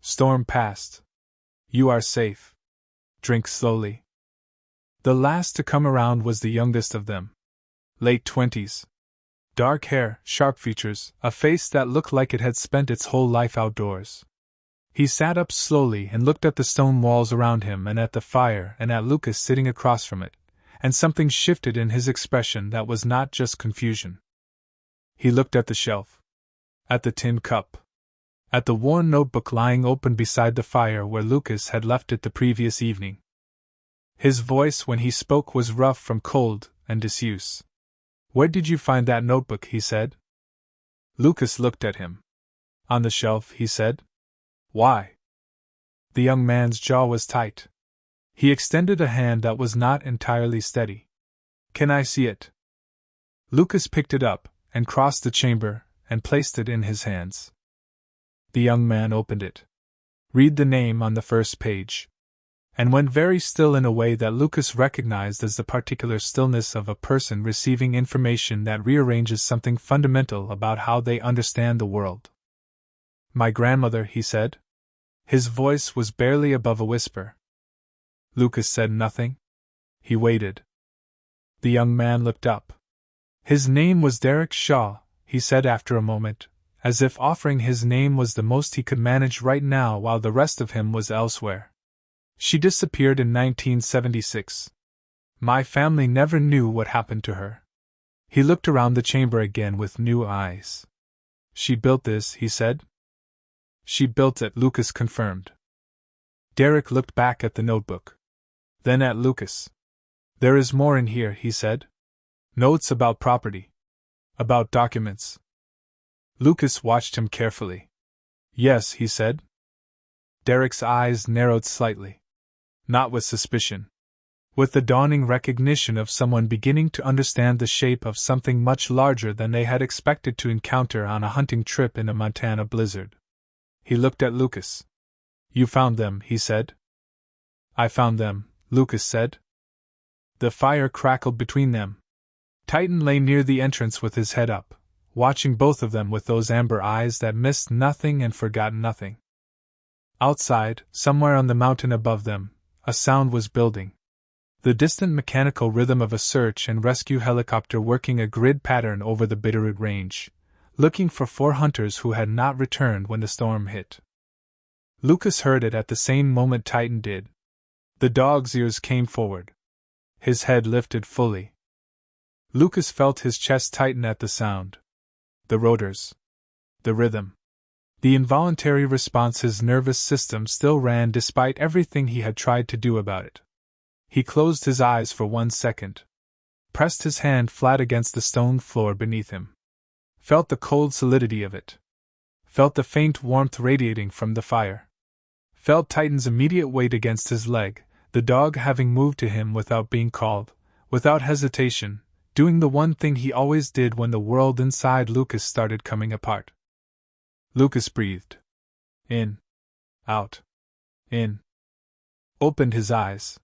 A: Storm past. You are safe. Drink slowly. The last to come around was the youngest of them. Late 20s. Dark hair, sharp features, a face that looked like it had spent its whole life outdoors. He sat up slowly and looked at the stone walls around him and at the fire and at Lucas sitting across from it, and something shifted in his expression that was not just confusion. He looked at the shelf, at the tin cup, at the worn notebook lying open beside the fire where Lucas had left it the previous evening. His voice when he spoke was rough from cold and disuse. Where did you find that notebook? He said. Lucas looked at him. On the shelf, he said. Why? The young man's jaw was tight. He extended a hand that was not entirely steady. Can I see it? Lucas picked it up and crossed the chamber and placed it in his hands. The young man opened it. Read the name on the first page. And went very still in a way that Lucas recognized as the particular stillness of a person receiving information that rearranges something fundamental about how they understand the world. My grandmother, he said. His voice was barely above a whisper. Lucas said nothing. He waited. The young man looked up. His name was Derek Shaw, he said after a moment, as if offering his name was the most he could manage right now while the rest of him was elsewhere. She disappeared in 1976. My family never knew what happened to her. He looked around the chamber again with new eyes. She built this, he said. She built it, Lucas confirmed. Derek looked back at the notebook. Then at Lucas. There is more in here, he said. Notes about property. About documents. Lucas watched him carefully. Yes, he said. Derek's eyes narrowed slightly. Not with suspicion. With the dawning recognition of someone beginning to understand the shape of something much larger than they had expected to encounter on a hunting trip in a Montana blizzard. He looked at Lucas. You found them, he said. I found them, Lucas said. The fire crackled between them. Titan lay near the entrance with his head up, watching both of them with those amber eyes that missed nothing and forgot nothing. Outside, somewhere on the mountain above them, a sound was building. The distant mechanical rhythm of a search and rescue helicopter working a grid pattern over the Bitterroot Range, looking for 4 hunters who had not returned when the storm hit. Lucas heard it at the same moment Titan did. The dog's ears came forward. His head lifted fully. Lucas felt his chest tighten at the sound. The rotors. The rhythm. The involuntary response his nervous system still ran despite everything he had tried to do about it. He closed his eyes for 1 second. pressed his hand flat against the stone floor beneath him. Felt the cold solidity of it. Felt the faint warmth radiating from the fire. Felt Titan's immediate weight against his leg, the dog having moved to him without being called, without hesitation, doing the one thing he always did when the world inside Lucas started coming apart. Lucas breathed. In. Out. In. Opened his eyes.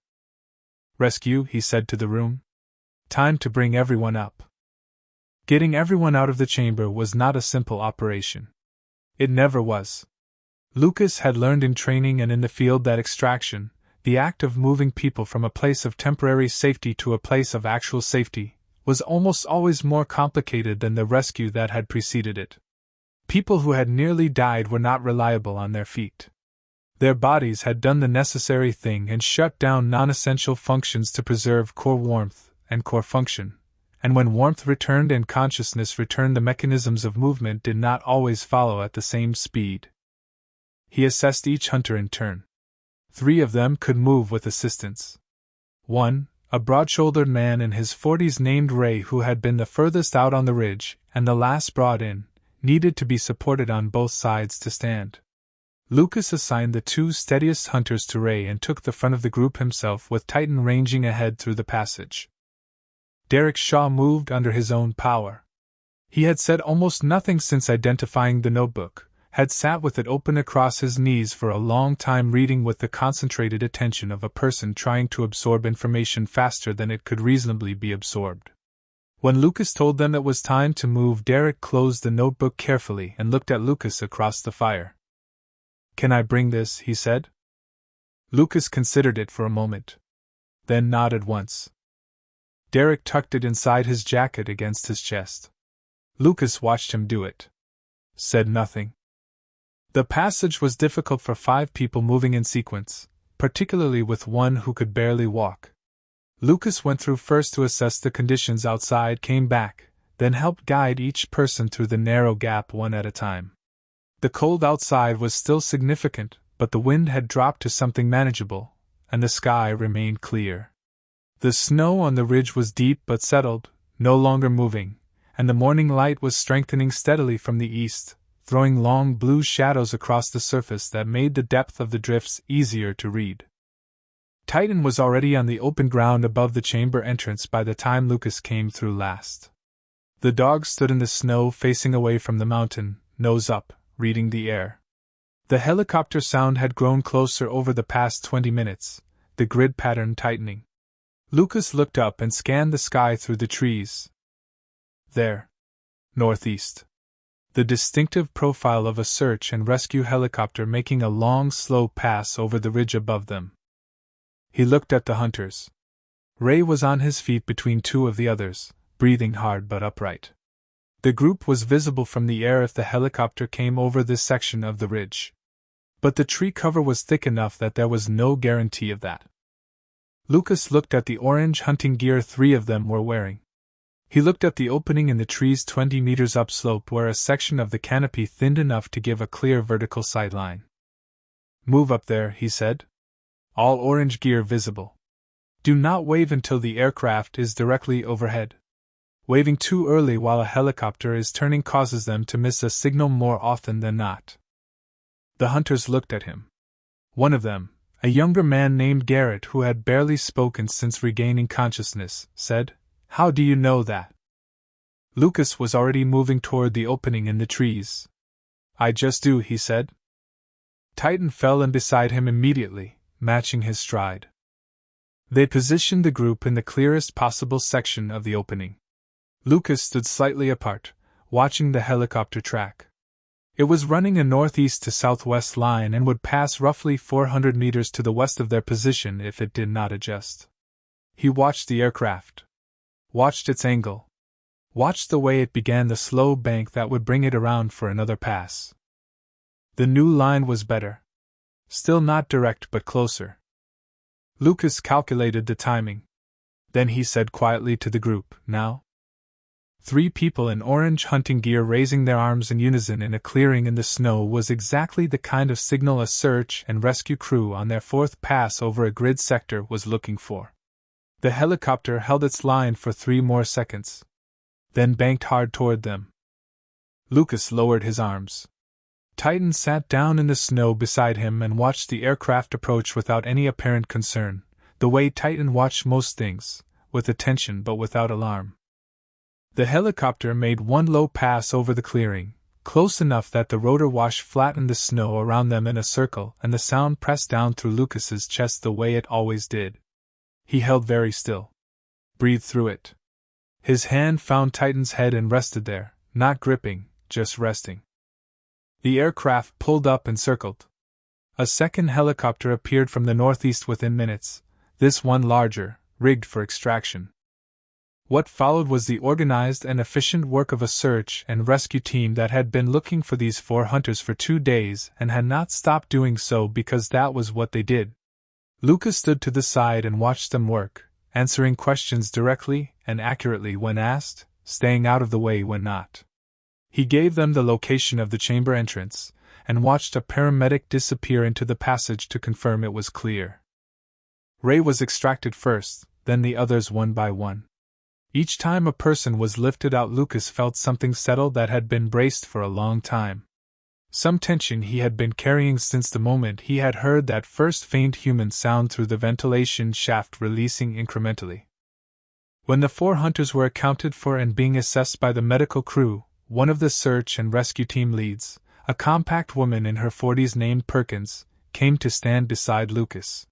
A: Rescue, he said to the room. Time to bring everyone up. Getting everyone out of the chamber was not a simple operation. It never was. Lucas had learned in training and in the field that extraction, the act of moving people from a place of temporary safety to a place of actual safety, was almost always more complicated than the rescue that had preceded it. People who had nearly died were not reliable on their feet. Their bodies had done the necessary thing and shut down non-essential functions to preserve core warmth and core function, and when warmth returned and consciousness returned, the mechanisms of movement did not always follow at the same speed. He assessed each hunter in turn. 3 of them could move with assistance. 1, a broad-shouldered man in his 40s named Ray, who had been the furthest out on the ridge and the last brought in, needed to be supported on both sides to stand. Lucas assigned the 2 steadiest hunters to Ray and took the front of the group himself, with Titan ranging ahead through the passage. Derek Shaw moved under his own power. He had said almost nothing since identifying the notebook, had sat with it open across his knees for a long time, reading with the concentrated attention of a person trying to absorb information faster than it could reasonably be absorbed. When Lucas told them it was time to move, Derek closed the notebook carefully and looked at Lucas across the fire. "Can I bring this?" he said. Lucas considered it for a moment, then nodded once. Derek tucked it inside his jacket against his chest. Lucas watched him do it. Said nothing. The passage was difficult for 5 people moving in sequence, particularly with one who could barely walk. Lucas went through first to assess the conditions outside, came back, then helped guide each person through the narrow gap one at a time. The cold outside was still significant, but the wind had dropped to something manageable, and the sky remained clear. The snow on the ridge was deep but settled, no longer moving, and the morning light was strengthening steadily from the east, throwing long blue shadows across the surface that made the depth of the drifts easier to read. Titan was already on the open ground above the chamber entrance by the time Lucas came through last. The dog stood in the snow facing away from the mountain, nose up, reading the air. The helicopter sound had grown closer over the past 20 minutes, the grid pattern tightening. Lucas looked up and scanned the sky through the trees. There. Northeast. The distinctive profile of a search and rescue helicopter making a long, slow pass over the ridge above them. He looked at the hunters. Ray was on his feet between 2 of the others, breathing hard but upright. The group was visible from the air if the helicopter came over this section of the ridge. But the tree cover was thick enough that there was no guarantee of that. Lucas looked at the orange hunting gear 3 of them were wearing. He looked at the opening in the trees 20 meters upslope where a section of the canopy thinned enough to give a clear vertical sightline. "Move up there," he said. "All orange gear visible. Do not wave until the aircraft is directly overhead. Waving too early while a helicopter is turning causes them to miss a signal more often than not." The hunters looked at him. One of them, a younger man named Garrett who had barely spoken since regaining consciousness, said, "How do you know that?" Lucas was already moving toward the opening in the trees. "I just do," he said. Titan fell in beside him immediately, matching his stride. They positioned the group in the clearest possible section of the opening. Lucas stood slightly apart, watching the helicopter track. It was running a northeast to southwest line and would pass roughly 400 meters to the west of their position if it did not adjust. He watched the aircraft. Watched its angle. Watched the way it began the slow bank that would bring it around for another pass. The new line was better. Still not direct but closer. Lucas calculated the timing. Then he said quietly to the group, "Now?" 3 people in orange hunting gear raising their arms in unison in a clearing in the snow was exactly the kind of signal a search and rescue crew on their 4th pass over a grid sector was looking for. The helicopter held its line for 3 more seconds, then banked hard toward them. Lucas lowered his arms. Titan sat down in the snow beside him and watched the aircraft approach without any apparent concern, the way Titan watched most things, with attention but without alarm. The helicopter made one low pass over the clearing, close enough that the rotor wash flattened the snow around them in a circle and the sound pressed down through Lucas's chest the way it always did. He held very still. Breathed through it. His hand found Titan's head and rested there, not gripping, just resting. The aircraft pulled up and circled. A second helicopter appeared from the northeast within minutes, this one larger, rigged for extraction. What followed was the organized and efficient work of a search and rescue team that had been looking for these 4 hunters for 2 days and had not stopped doing so because that was what they did. Lucas stood to the side and watched them work, answering questions directly and accurately when asked, staying out of the way when not. He gave them the location of the chamber entrance, and watched a paramedic disappear into the passage to confirm it was clear. Ray was extracted first, then the others one by one. Each time a person was lifted out, Lucas felt something settle that had been braced for a long time. Some tension he had been carrying since the moment he had heard that first faint human sound through the ventilation shaft, releasing incrementally. When the 4 hunters were accounted for and being assessed by the medical crew, one of the search and rescue team leads, a compact woman in her 40s named Perkins, came to stand beside Lucas.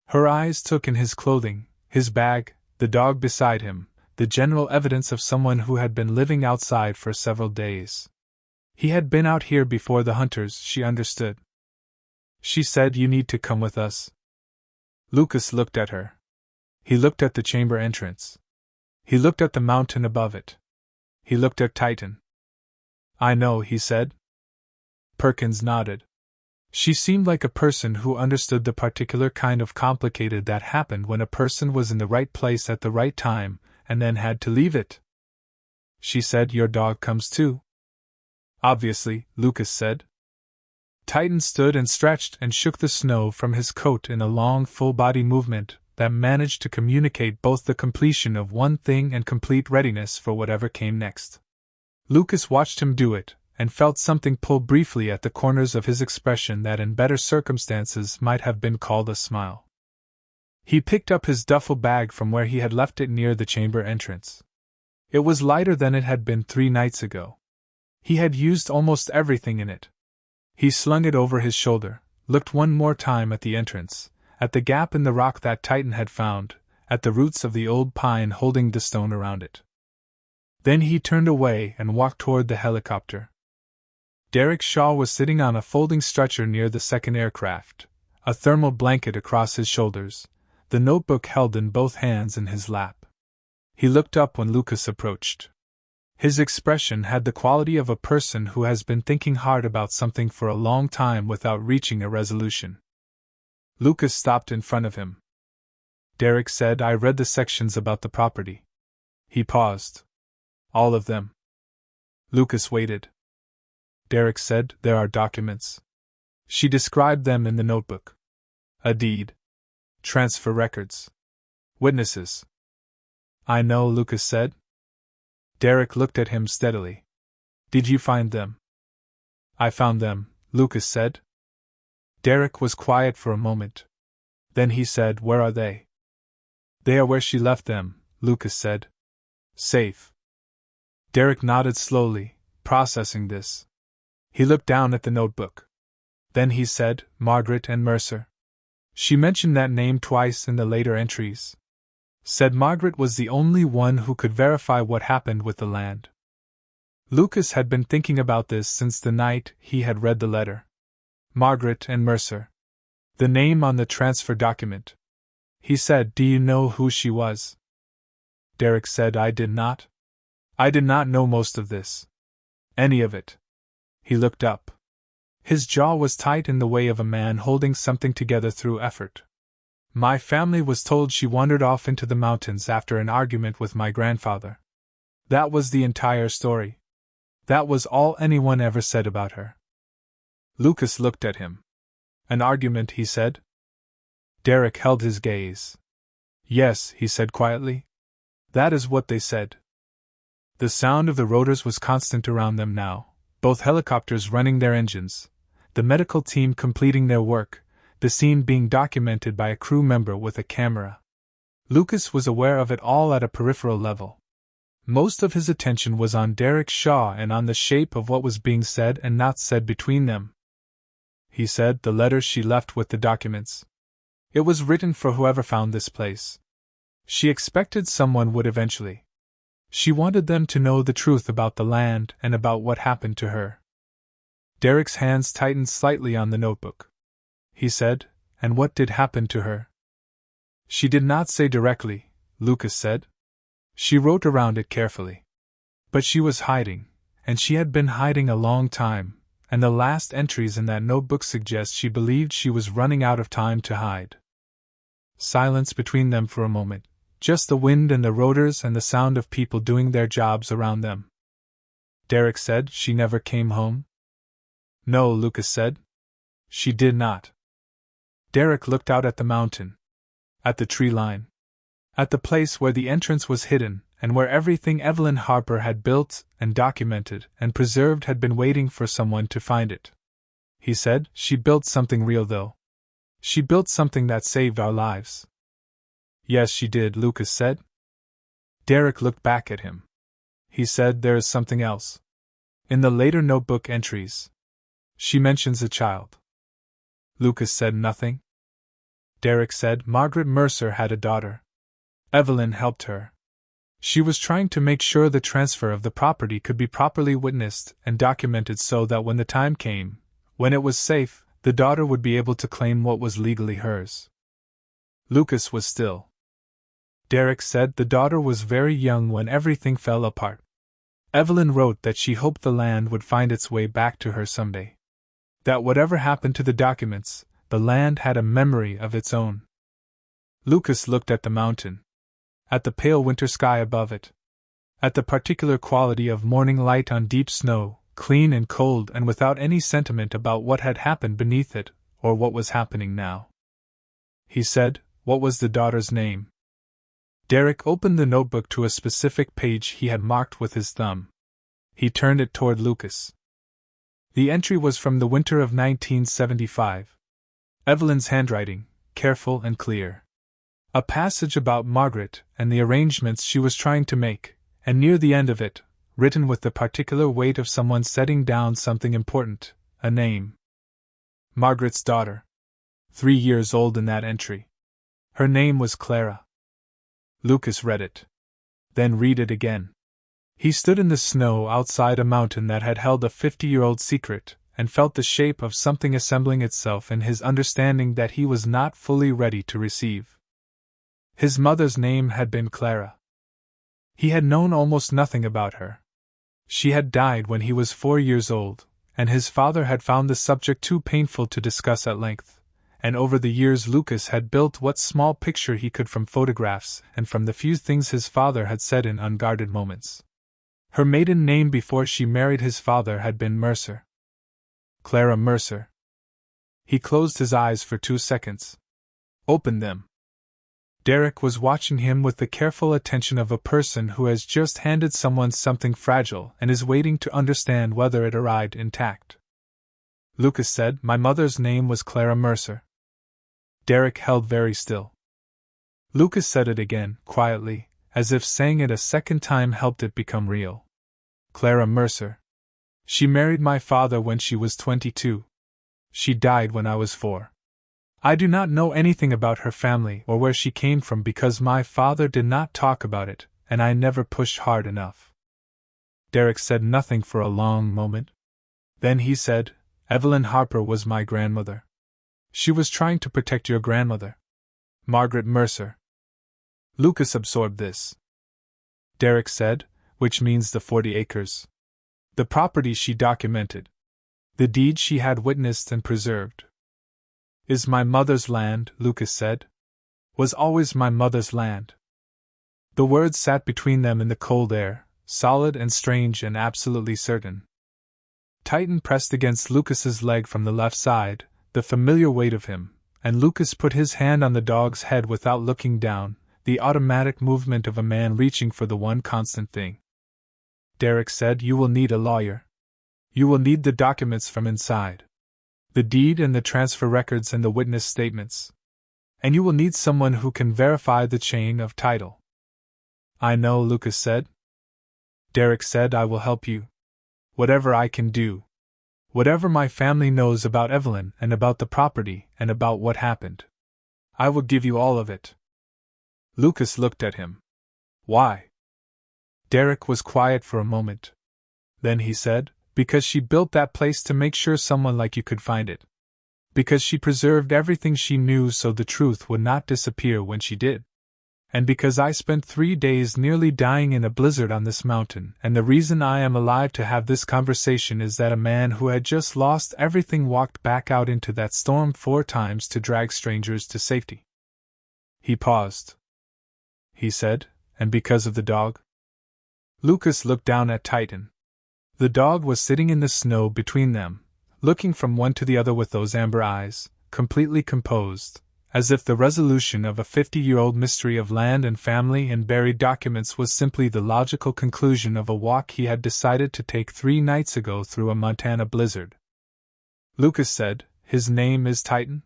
A: Her eyes took in his clothing, his bag, the dog beside him, the general evidence of someone who had been living outside for several days. He had been out here before the hunters, she understood. She said, "You need to come with us." Lucas looked at her. He looked at the chamber entrance. He looked at the mountain above it. He looked at Titan. "I know," he said. Perkins nodded. She seemed like a person who understood the particular kind of complicated that happened when a person was in the right place at the right time, and then had to leave it. She said, "Your dog comes too?" "Obviously," Lucas said. Titan stood and stretched and shook the snow from his coat in a long full-body movement that managed to communicate both the completion of one thing and complete readiness for whatever came next. Lucas watched him do it, and felt something pull briefly at the corners of his expression that in better circumstances might have been called a smile. He picked up his duffel bag from where he had left it near the chamber entrance. It was lighter than it had been 3 nights ago. He had used almost everything in it. He slung it over his shoulder, looked one more time at the entrance, at the gap in the rock that Titan had found, at the roots of the old pine holding the stone around it. Then he turned away and walked toward the helicopter. Derek Shaw was sitting on a folding stretcher near the second aircraft, a thermal blanket across his shoulders, the notebook held in both hands in his lap. He looked up when Lucas approached. His expression had the quality of a person who has been thinking hard about something for a long time without reaching a resolution. Lucas stopped in front of him. Derek said, "I read the sections about the property." He paused. "All of them?" Lucas waited. Derek said, "There are documents." She described them in the notebook. "A deed. Transfer records. Witnesses." "I know," Lucas said. Derek looked at him steadily. "Did you find them?" "I found them," Lucas said. Derek was quiet for a moment. Then he said, "Where are they?" "They are where she left them," Lucas said. "Safe." Derek nodded slowly, processing this. He looked down at the notebook. Then he said, "Margaret and Mercer." She mentioned that name twice in the later entries. Said Margaret was the only one who could verify what happened with the land. Lucas had been thinking about this since the night he had read the letter. Margaret and Mercer. The name on the transfer document. He said, "Do you know who she was?" Derek said, "I did not. I did not know most of this. Any of it." He looked up. His jaw was tight in the way of a man holding something together through effort. "My family was told she wandered off into the mountains after an argument with my grandfather. That was the entire story. That was all anyone ever said about her." Lucas looked at him. "An argument," he said. Derek held his gaze. Yes, he said quietly. That is what they said. The sound of the rotors was constant around them now, both helicopters running their engines, the medical team completing their work, the scene being documented by a crew member with a camera. Lucas was aware of it all at a peripheral level. Most of his attention was on Derek Shaw and on the shape of what was being said and not said between them. He said, the letter she left with the documents. It was written for whoever found this place. She expected someone would eventually. She wanted them to know the truth about the land and about what happened to her. Derek's hands tightened slightly on the notebook. He said, and what did happen to her? She did not say directly, Lucas said. She wrote around it carefully. But she was hiding, and she had been hiding a long time, and the last entries in that notebook suggest she believed she was running out of time to hide. Silence between them for a moment, just the wind and the rotors and the sound of people doing their jobs around them. Derek said, she never came home? No, Lucas said. She did not. Derek looked out at the mountain. At the tree line. At the place where the entrance was hidden, and where everything Evelyn Harper had built and documented and preserved had been waiting for someone to find it. He said, she built something real though. She built something that saved our lives. Yes, she did, Lucas said. Derek looked back at him. He said, there is something else. In the later notebook entries, she mentions a child. Lucas said nothing. Derek said, Margaret Mercer had a daughter. Evelyn helped her. She was trying to make sure the transfer of the property could be properly witnessed and documented so that when the time came, when it was safe, the daughter would be able to claim what was legally hers. Lucas was still. Derek said the daughter was very young when everything fell apart. Evelyn wrote that she hoped the land would find its way back to her someday. That whatever happened to the documents, the land had a memory of its own. Lucas looked at the mountain. At the pale winter sky above it. At the particular quality of morning light on deep snow, clean and cold and without any sentiment about what had happened beneath it, or what was happening now. He said, what was the daughter's name? Derek opened the notebook to a specific page he had marked with his thumb. He turned it toward Lucas. The entry was from the winter of 1975. Evelyn's handwriting, careful and clear. A passage about Margaret and the arrangements she was trying to make, and near the end of it, written with the particular weight of someone setting down something important, a name. Margaret's daughter. 3 years old in that entry. Her name was Clara. Lucas read it. Then read it again. He stood in the snow outside a mountain that had held a 50-year-old secret, and felt the shape of something assembling itself in his understanding that he was not fully ready to receive. His mother's name had been Clara. He had known almost nothing about her. She had died when he was 4 years old, and his father had found the subject too painful to discuss at length, and over the years Lucas had built what small picture he could from photographs and from the few things his father had said in unguarded moments. Her maiden name before she married his father had been Mercer. Clara Mercer. He closed his eyes for 2 seconds. Opened them. Derek was watching him with the careful attention of a person who has just handed someone something fragile and is waiting to understand whether it arrived intact. Lucas said, my mother's name was Clara Mercer. Derek held very still. Lucas said it again, quietly, as if saying it a second time helped it become real. Clara Mercer. She married my father when she was 22. She died when I was 4. I do not know anything about her family or where she came from because my father did not talk about it, and I never pushed hard enough. Derek said nothing for a long moment. Then he said, Evelyn Harper was my grandmother. She was trying to protect your grandmother. Margaret Mercer. Lucas absorbed this. Derek said, which means the 40 acres. The property she documented. The deed she had witnessed and preserved. Is my mother's land, Lucas said. Was always my mother's land. The words sat between them in the cold air, solid and strange and absolutely certain. Titan pressed against Lucas's leg from the left side, the familiar weight of him, and Lucas put his hand on the dog's head without looking down, the automatic movement of a man reaching for the one constant thing. Derek said, "You will need a lawyer. You will need the documents from inside. The deed and the transfer records and the witness statements. And you will need someone who can verify the chain of title." "I know," Lucas said. Derek said, "I will help you. Whatever I can do. Whatever my family knows about Evelyn and about the property and about what happened. I will give you all of it." Lucas looked at him. "Why?" Derek was quiet for a moment. Then he said, "Because she built that place to make sure someone like you could find it. Because she preserved everything she knew so the truth would not disappear when she did. And because I spent 3 days nearly dying in a blizzard on this mountain, and the reason I am alive to have this conversation is that a man who had just lost everything walked back out into that storm 4 times to drag strangers to safety." He paused. He said, "And because of the dog?" Lucas looked down at Titan. The dog was sitting in the snow between them, looking from one to the other with those amber eyes, completely composed, as if the resolution of a 50-year-old mystery of land and family and buried documents was simply the logical conclusion of a walk he had decided to take 3 nights ago through a Montana blizzard. Lucas said, "His name is Titan?"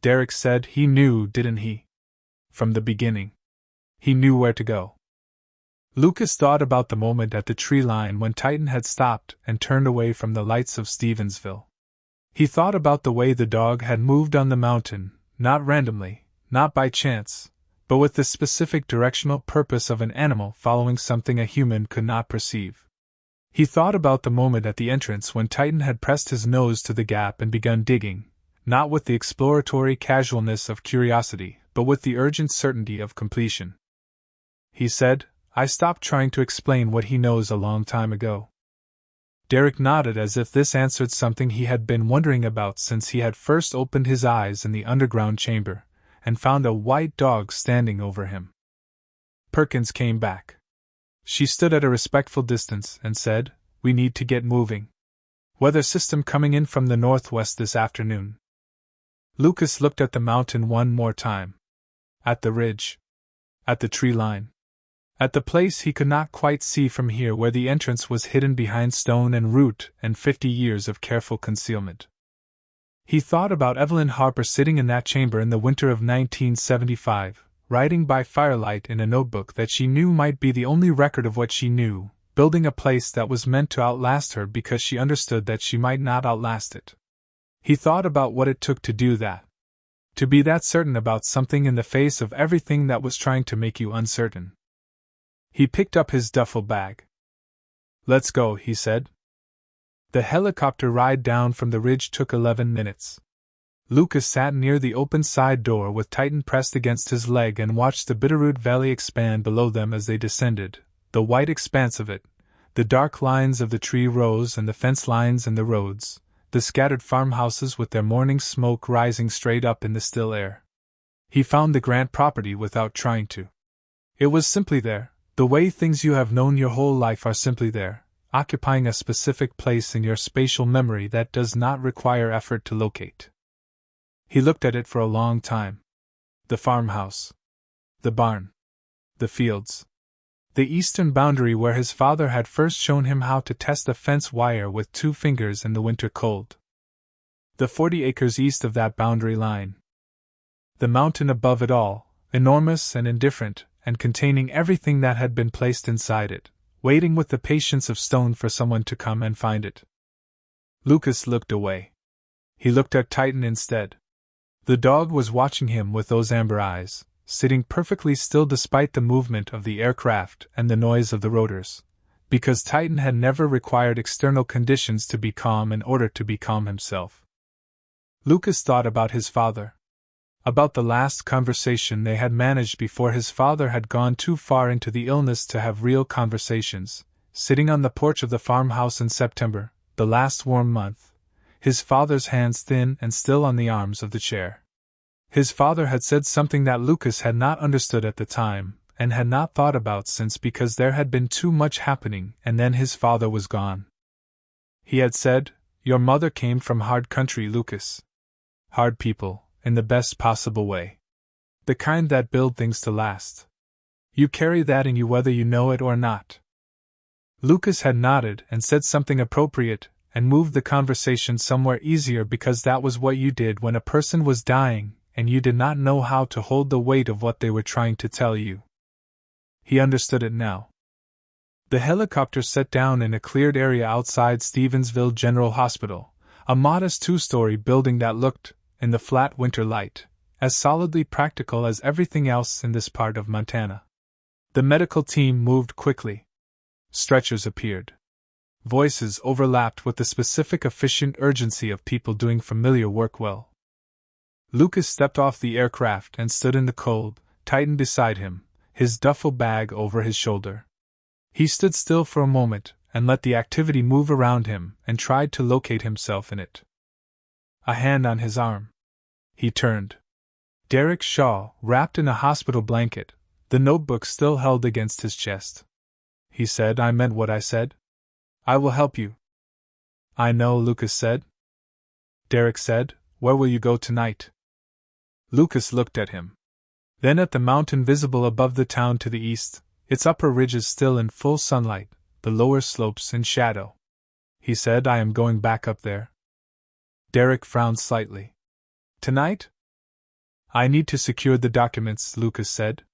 A: Derek said, "He knew, didn't he? From the beginning. He knew where to go." Lucas thought about the moment at the tree line when Titan had stopped and turned away from the lights of Stevensville. He thought about the way the dog had moved on the mountain, not randomly, not by chance, but with the specific directional purpose of an animal following something a human could not perceive. He thought about the moment at the entrance when Titan had pressed his nose to the gap and begun digging, not with the exploratory casualness of curiosity, but with the urgent certainty of completion. He said, "I stopped trying to explain what he knows a long time ago." Derek nodded as if this answered something he had been wondering about since he had first opened his eyes in the underground chamber, and found a white dog standing over him. Perkins came back. She stood at a respectful distance and said, "We need to get moving. Weather system coming in from the northwest this afternoon." Lucas looked at the mountain one more time. At the ridge. At the tree line. At the place he could not quite see from here where the entrance was hidden behind stone and root and 50 years of careful concealment. He thought about Evelyn Harper sitting in that chamber in the winter of 1975, writing by firelight in a notebook that she knew might be the only record of what she knew, building a place that was meant to outlast her because she understood that she might not outlast it. He thought about what it took to do that. To be that certain about something in the face of everything that was trying to make you uncertain. He picked up his duffel bag. "Let's go," he said. The helicopter ride down from the ridge took 11 minutes. Lucas sat near the open side door with Titan pressed against his leg and watched the Bitterroot Valley expand below them as they descended, the white expanse of it, the dark lines of the tree rows and the fence lines and the roads, the scattered farmhouses with their morning smoke rising straight up in the still air. He found the Grant property without trying to. It was simply there. The way things you have known your whole life are simply there, occupying a specific place in your spatial memory that does not require effort to locate. He looked at it for a long time. The farmhouse. The barn. The fields. The eastern boundary where his father had first shown him how to test a fence wire with 2 fingers in the winter cold. The 40 acres east of that boundary line. The mountain above it all, enormous and indifferent, and containing everything that had been placed inside it, waiting with the patience of stone for someone to come and find it. Lucas looked away. He looked at Titan instead. The dog was watching him with those amber eyes, sitting perfectly still despite the movement of the aircraft and the noise of the rotors, because Titan had never required external conditions to be calm in order to be calm himself. Lucas thought about his father. About the last conversation they had managed before his father had gone too far into the illness to have real conversations, sitting on the porch of the farmhouse in September, the last warm month, his father's hands thin and still on the arms of the chair. His father had said something that Lucas had not understood at the time, and had not thought about since because there had been too much happening, and then his father was gone. He had said, "Your mother came from hard country, Lucas. Hard people. In the best possible way. The kind that build things to last. You carry that in you whether you know it or not. Lucas had nodded and said something appropriate, and moved the conversation somewhere easier because that was what you did when a person was dying and you did not know how to hold the weight of what they were trying to tell you. He understood it now. The helicopter set down in a cleared area outside Stevensville General Hospital, a modest two-story building that looked, in the flat winter light, as solidly practical as everything else in this part of Montana. The medical team moved quickly. Stretchers appeared. Voices overlapped with the specific efficient urgency of people doing familiar work well. Lucas stepped off the aircraft and stood in the cold, Titan beside him, his duffel bag over his shoulder. He stood still for a moment and let the activity move around him and tried to locate himself in it. A hand on his arm. He turned. Derek Shaw, wrapped in a hospital blanket, the notebook still held against his chest. He said, "I meant what I said. I will help you." "I know," Lucas said. Derek said, "Where will you go tonight?" Lucas looked at him. Then at the mountain visible above the town to the east, its upper ridges still in full sunlight, the lower slopes in shadow. He said, "I am going back up there." Derek frowned slightly. "Tonight?" "I need to secure the documents," Lucas said.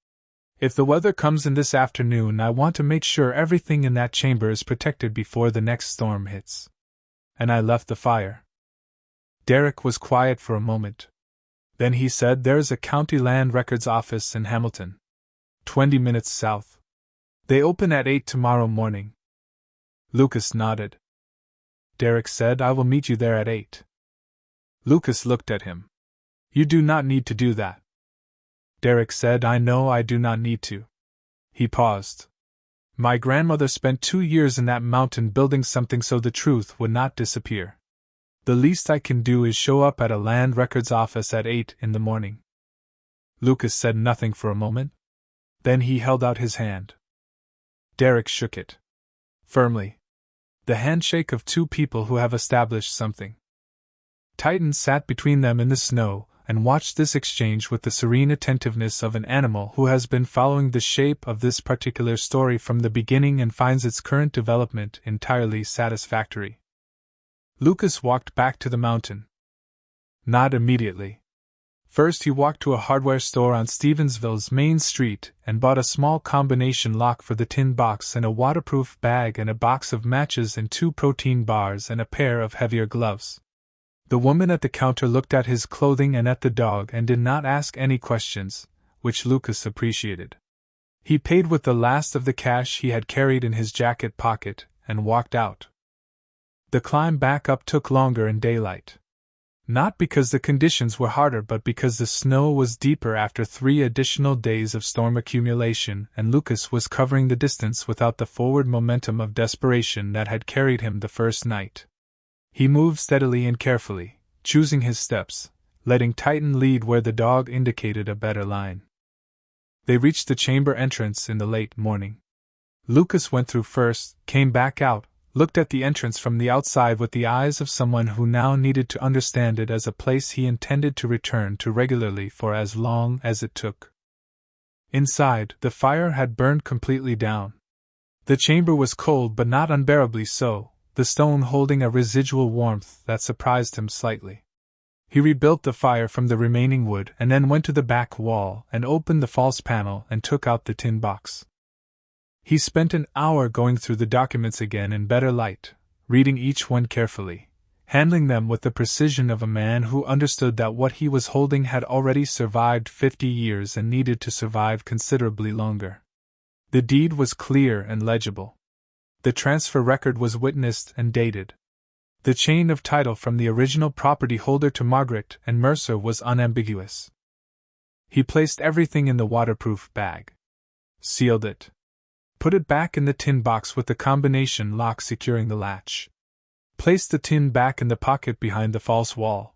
A: "If the weather comes in this afternoon, I want to make sure everything in that chamber is protected before the next storm hits." And I left the fire. Derek was quiet for a moment. Then he said, "There's a county land records office in Hamilton. 20 minutes south. They open at 8 tomorrow morning." Lucas nodded. Derek said, "I will meet you there at 8. Lucas looked at him. "You do not need to do that." Derek said, "I know I do not need to." He paused. "My grandmother spent 2 years in that mountain building something so the truth would not disappear. The least I can do is show up at a land records office at 8 in the morning." Lucas said nothing for a moment. Then he held out his hand. Derek shook it. Firmly. The handshake of two people who have established something. Titan sat between them in the snow and watched this exchange with the serene attentiveness of an animal who has been following the shape of this particular story from the beginning and finds its current development entirely satisfactory. Lucas walked back to the mountain. Not immediately. First he walked to a hardware store on Stevensville's main street and bought a small combination lock for the tin box and a waterproof bag and a box of matches and 2 protein bars and a pair of heavier gloves. The woman at the counter looked at his clothing and at the dog and did not ask any questions, which Lucas appreciated. He paid with the last of the cash he had carried in his jacket pocket and walked out. The climb back up took longer in daylight. Not because the conditions were harder but because the snow was deeper after 3 additional days of storm accumulation and Lucas was covering the distance without the forward momentum of desperation that had carried him the first night. He moved steadily and carefully, choosing his steps, letting Titan lead where the dog indicated a better line. They reached the chamber entrance in the late morning. Lucas went through first, came back out, looked at the entrance from the outside with the eyes of someone who now needed to understand it as a place he intended to return to regularly for as long as it took. Inside, the fire had burned completely down. The chamber was cold but not unbearably so, the stone holding a residual warmth that surprised him slightly. He rebuilt the fire from the remaining wood and then went to the back wall and opened the false panel and took out the tin box. He spent an hour going through the documents again in better light, reading each one carefully, handling them with the precision of a man who understood that what he was holding had already survived 50 years and needed to survive considerably longer. The deed was clear and legible. The transfer record was witnessed and dated. The chain of title from the original property holder to Margaret and Mercer was unambiguous. He placed everything in the waterproof bag. Sealed it. Put it back in the tin box with the combination lock securing the latch. Placed the tin back in the pocket behind the false wall.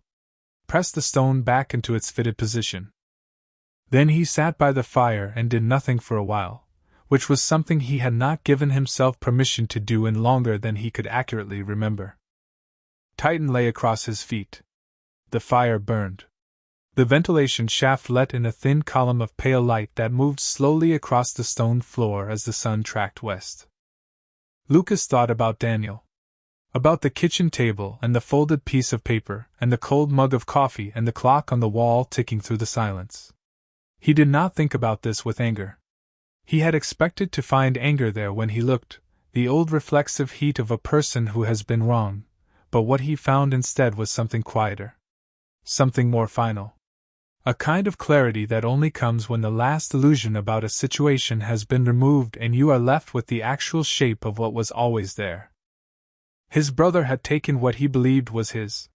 A: Pressed the stone back into its fitted position. Then he sat by the fire and did nothing for a while, which was something he had not given himself permission to do in longer than he could accurately remember. Titan lay across his feet. The fire burned. The ventilation shaft let in a thin column of pale light that moved slowly across the stone floor as the sun tracked west. Lucas thought about Daniel. About the kitchen table and the folded piece of paper and the cold mug of coffee and the clock on the wall ticking through the silence. He did not think about this with anger. He had expected to find anger there when he looked, the old reflexive heat of a person who has been wrong, but what he found instead was something quieter. Something more final. A kind of clarity that only comes when the last illusion about a situation has been removed and you are left with the actual shape of what was always there. His brother had taken what he believed was his.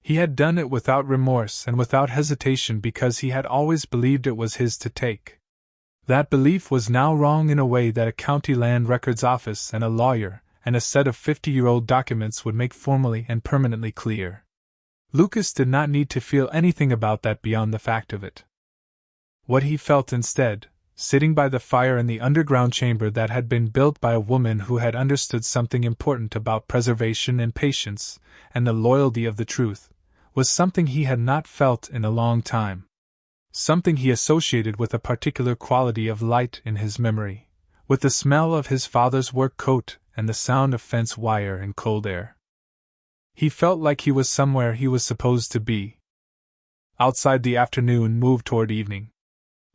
A: He had done it without remorse and without hesitation because he had always believed it was his to take. That belief was now wrong in a way that a county land records office and a lawyer and a set of 50-year-old documents would make formally and permanently clear. Lucas did not need to feel anything about that beyond the fact of it. What he felt instead, sitting by the fire in the underground chamber that had been built by a woman who had understood something important about preservation and patience and the loyalty of the truth, was something he had not felt in a long time. Something he associated with a particular quality of light in his memory, with the smell of his father's work coat and the sound of fence wire in cold air. He felt like he was somewhere he was supposed to be. Outside, the afternoon moved toward evening.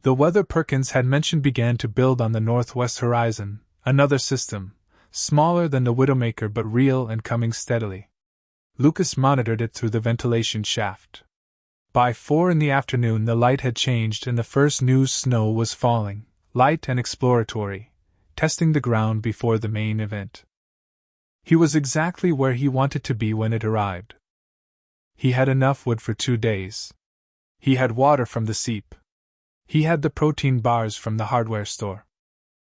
A: The weather Perkins had mentioned began to build on the northwest horizon, another system, smaller than the Widowmaker but real and coming steadily. Lucas monitored it through the ventilation shaft. By 4 in the afternoon the light had changed and the first new snow was falling, light and exploratory, testing the ground before the main event. He was exactly where he wanted to be when it arrived. He had enough wood for 2 days. He had water from the seep. He had the protein bars from the hardware store.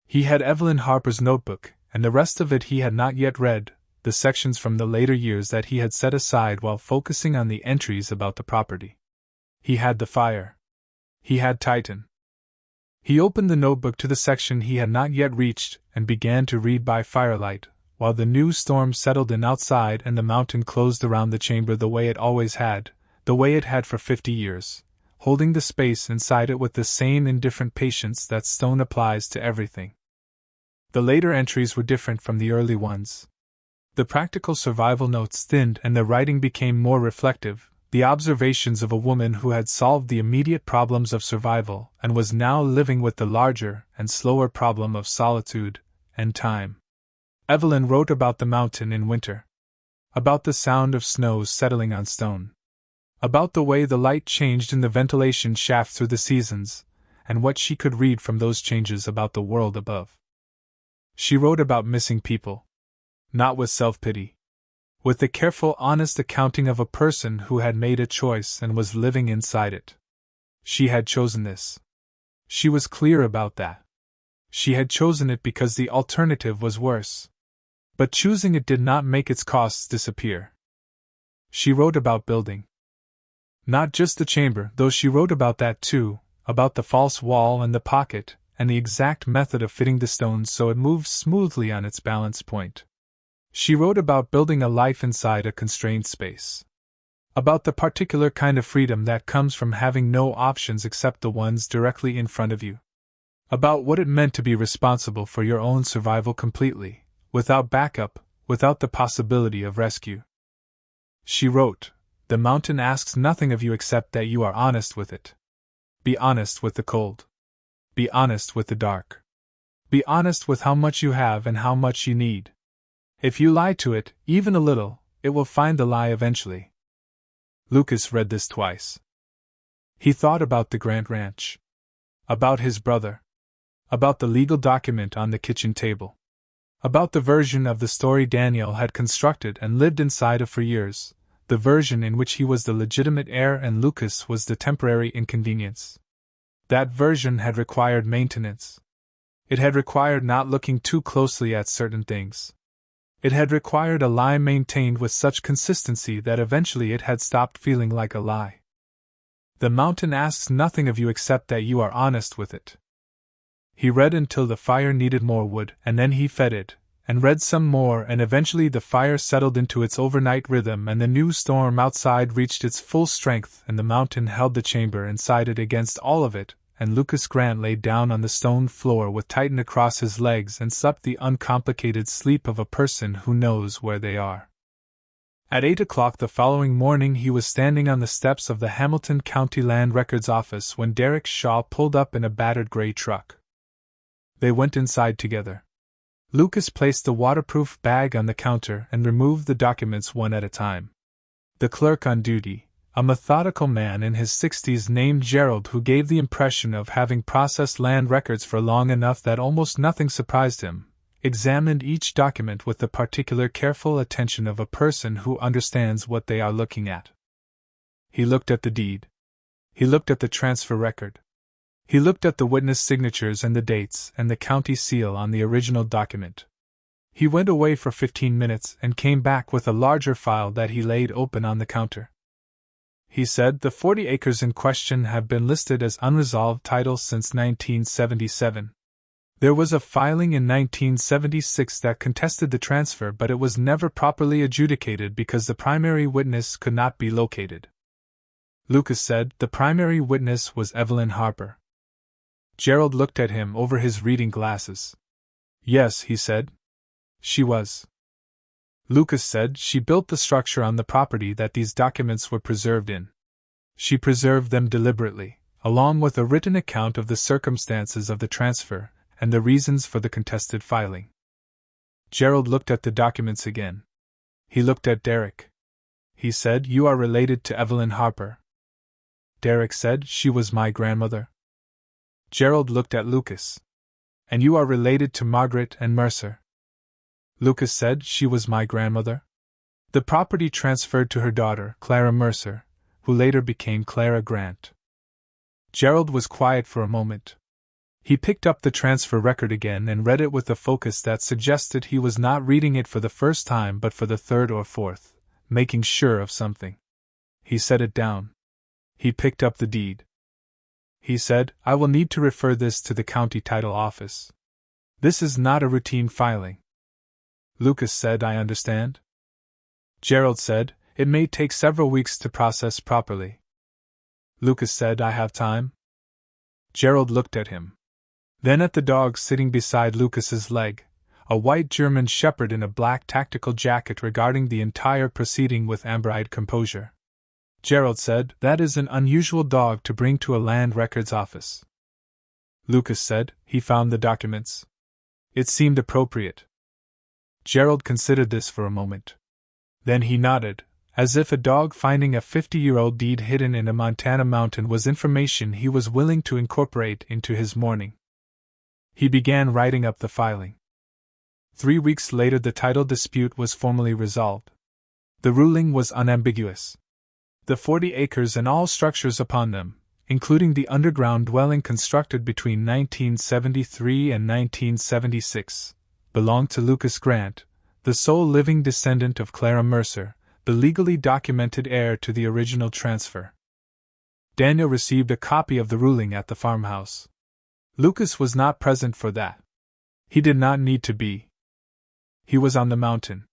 A: He had Evelyn Harper's notebook, and the rest of it he had not yet read, the sections from the later years that he had set aside while focusing on the entries about the property. He had the fire. He had Titan. He opened the notebook to the section he had not yet reached and began to read by firelight, while the new storm settled in outside and the mountain closed around the chamber the way it always had, the way it had for 50 years, holding the space inside it with the same indifferent patience that stone applies to everything. The later entries were different from the early ones. The practical survival notes thinned and the writing became more reflective, the observations of a woman who had solved the immediate problems of survival and was now living with the larger and slower problem of solitude and time. Evelyn wrote about the mountain in winter, about the sound of snow settling on stone, about the way the light changed in the ventilation shaft through the seasons, and what she could read from those changes about the world above. She wrote about missing people, not with self-pity, with the careful, honest accounting of a person who had made a choice and was living inside it. She had chosen this. She was clear about that. She had chosen it because the alternative was worse. But choosing it did not make its costs disappear. She wrote about building. Not just the chamber, though she wrote about that too, about the false wall and the pocket, and the exact method of fitting the stones so it moved smoothly on its balance point. She wrote about building a life inside a constrained space. About the particular kind of freedom that comes from having no options except the ones directly in front of you. About what it meant to be responsible for your own survival completely, without backup, without the possibility of rescue. She wrote, "The mountain asks nothing of you except that you are honest with it. Be honest with the cold. Be honest with the dark. Be honest with how much you have and how much you need. If you lie to it, even a little, it will find the lie eventually." Lucas read this twice. He thought about the Grant Ranch. About his brother. About the legal document on the kitchen table. About the version of the story Daniel had constructed and lived inside of for years, the version in which he was the legitimate heir and Lucas was the temporary inconvenience. That version had required maintenance. It had required not looking too closely at certain things. It had required a lie maintained with such consistency that eventually it had stopped feeling like a lie. The mountain asks nothing of you except that you are honest with it. He read until the fire needed more wood, and then he fed it, and read some more, and eventually the fire settled into its overnight rhythm and the new storm outside reached its full strength and the mountain held the chamber inside it against all of it, and Lucas Grant lay down on the stone floor with Titan across his legs and slept the uncomplicated sleep of a person who knows where they are. At 8 o'clock the following morning he was standing on the steps of the Hamilton County Land Records office when Derek Shaw pulled up in a battered gray truck. They went inside together. Lucas placed the waterproof bag on the counter and removed the documents one at a time. The clerk on duty, a methodical man in his 60s named Gerald, who gave the impression of having processed land records for long enough that almost nothing surprised him, examined each document with the particular careful attention of a person who understands what they are looking at. He looked at the deed. He looked at the transfer record. He looked at the witness signatures and the dates and the county seal on the original document. He went away for 15 minutes and came back with a larger file that he laid open on the counter. He said, "The 40 acres in question have been listed as unresolved titles since 1977. There was a filing in 1976 that contested the transfer, but it was never properly adjudicated because the primary witness could not be located." Lucas said the primary witness was Evelyn Harper. Gerald looked at him over his reading glasses. "Yes," he said. "She was." Lucas said she built the structure on the property that these documents were preserved in. She preserved them deliberately, along with a written account of the circumstances of the transfer and the reasons for the contested filing. Gerald looked at the documents again. He looked at Derek. He said, "You are related to Evelyn Harper." Derek said, "She was my grandmother." Gerald looked at Lucas. "And you are related to Margaret and Mercer?" Lucas said, "She was my grandmother." The property transferred to her daughter, Clara Mercer, who later became Clara Grant. Gerald was quiet for a moment. He picked up the transfer record again and read it with a focus that suggested he was not reading it for the first time but for the third or fourth, making sure of something. He set it down. He picked up the deed. He said, "I will need to refer this to the county title office. This is not a routine filing." Lucas said, "I understand." Gerald said, "It may take several weeks to process properly." Lucas said, "I have time." Gerald looked at him. Then at the dog sitting beside Lucas's leg, a white German shepherd in a black tactical jacket, regarding the entire proceeding with amber-eyed composure. Gerald said, "That is an unusual dog to bring to a land records office." Lucas said, "He found the documents. It seemed appropriate." Gerald considered this for a moment. Then he nodded, as if a dog finding a 50-year-old deed hidden in a Montana mountain was information he was willing to incorporate into his morning. He began writing up the filing. 3 weeks later the title dispute was formally resolved. The ruling was unambiguous. The 40 acres and all structures upon them, including the underground dwelling constructed between 1973 and 1976, belonged to Lucas Grant, the sole living descendant of Clara Mercer, the legally documented heir to the original transfer. Daniel received a copy of the ruling at the farmhouse. Lucas was not present for that. He did not need to be. He was on the mountain.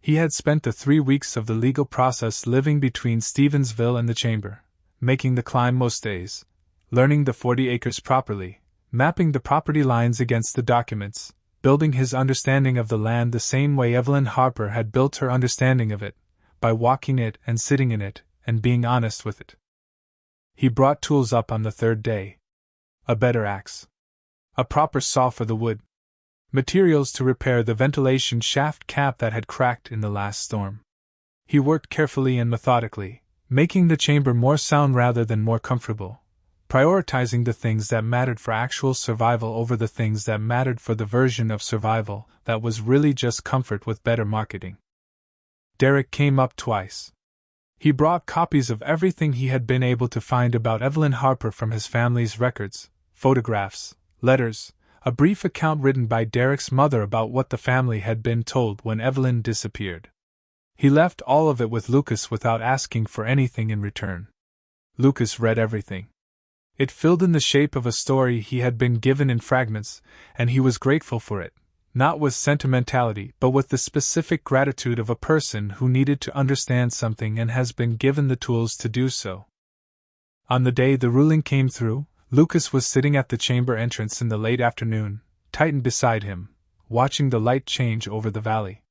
A: He had spent the 3 weeks of the legal process living between Stevensville and the chamber, making the climb most days, learning the 40 acres properly, mapping the property lines against the documents, building his understanding of the land the same way Evelyn Harper had built her understanding of it, by walking it and sitting in it, and being honest with it. He brought tools up on the 3rd day. A better axe. A proper saw for the wood. Materials to repair the ventilation shaft cap that had cracked in the last storm. He worked carefully and methodically, making the chamber more sound rather than more comfortable, prioritizing the things that mattered for actual survival over the things that mattered for the version of survival that was really just comfort with better marketing. Derek came up twice. He brought copies of everything he had been able to find about Evelyn Harper from his family's records, photographs, letters, a brief account written by Derek's mother about what the family had been told when Evelyn disappeared. He left all of it with Lucas without asking for anything in return. Lucas read everything. It filled in the shape of a story he had been given in fragments, and he was grateful for it, not with sentimentality but with the specific gratitude of a person who needed to understand something and has been given the tools to do so. On the day the ruling came through, Lucas was sitting at the chamber entrance in the late afternoon, Titan beside him, watching the light change over the valley.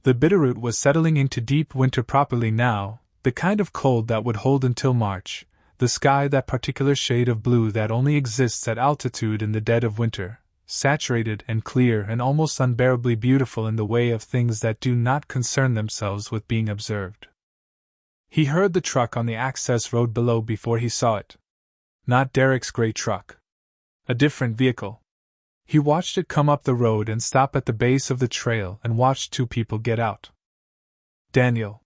A: The Bitterroot was settling into deep winter properly now, the kind of cold that would hold until March, the sky that particular shade of blue that only exists at altitude in the dead of winter, saturated and clear and almost unbearably beautiful in the way of things that do not concern themselves with being observed. He heard the truck on the access road below before he saw it. Not Derek's gray truck. A different vehicle. He watched it come up the road and stop at the base of the trail and watched two people get out. Daniel.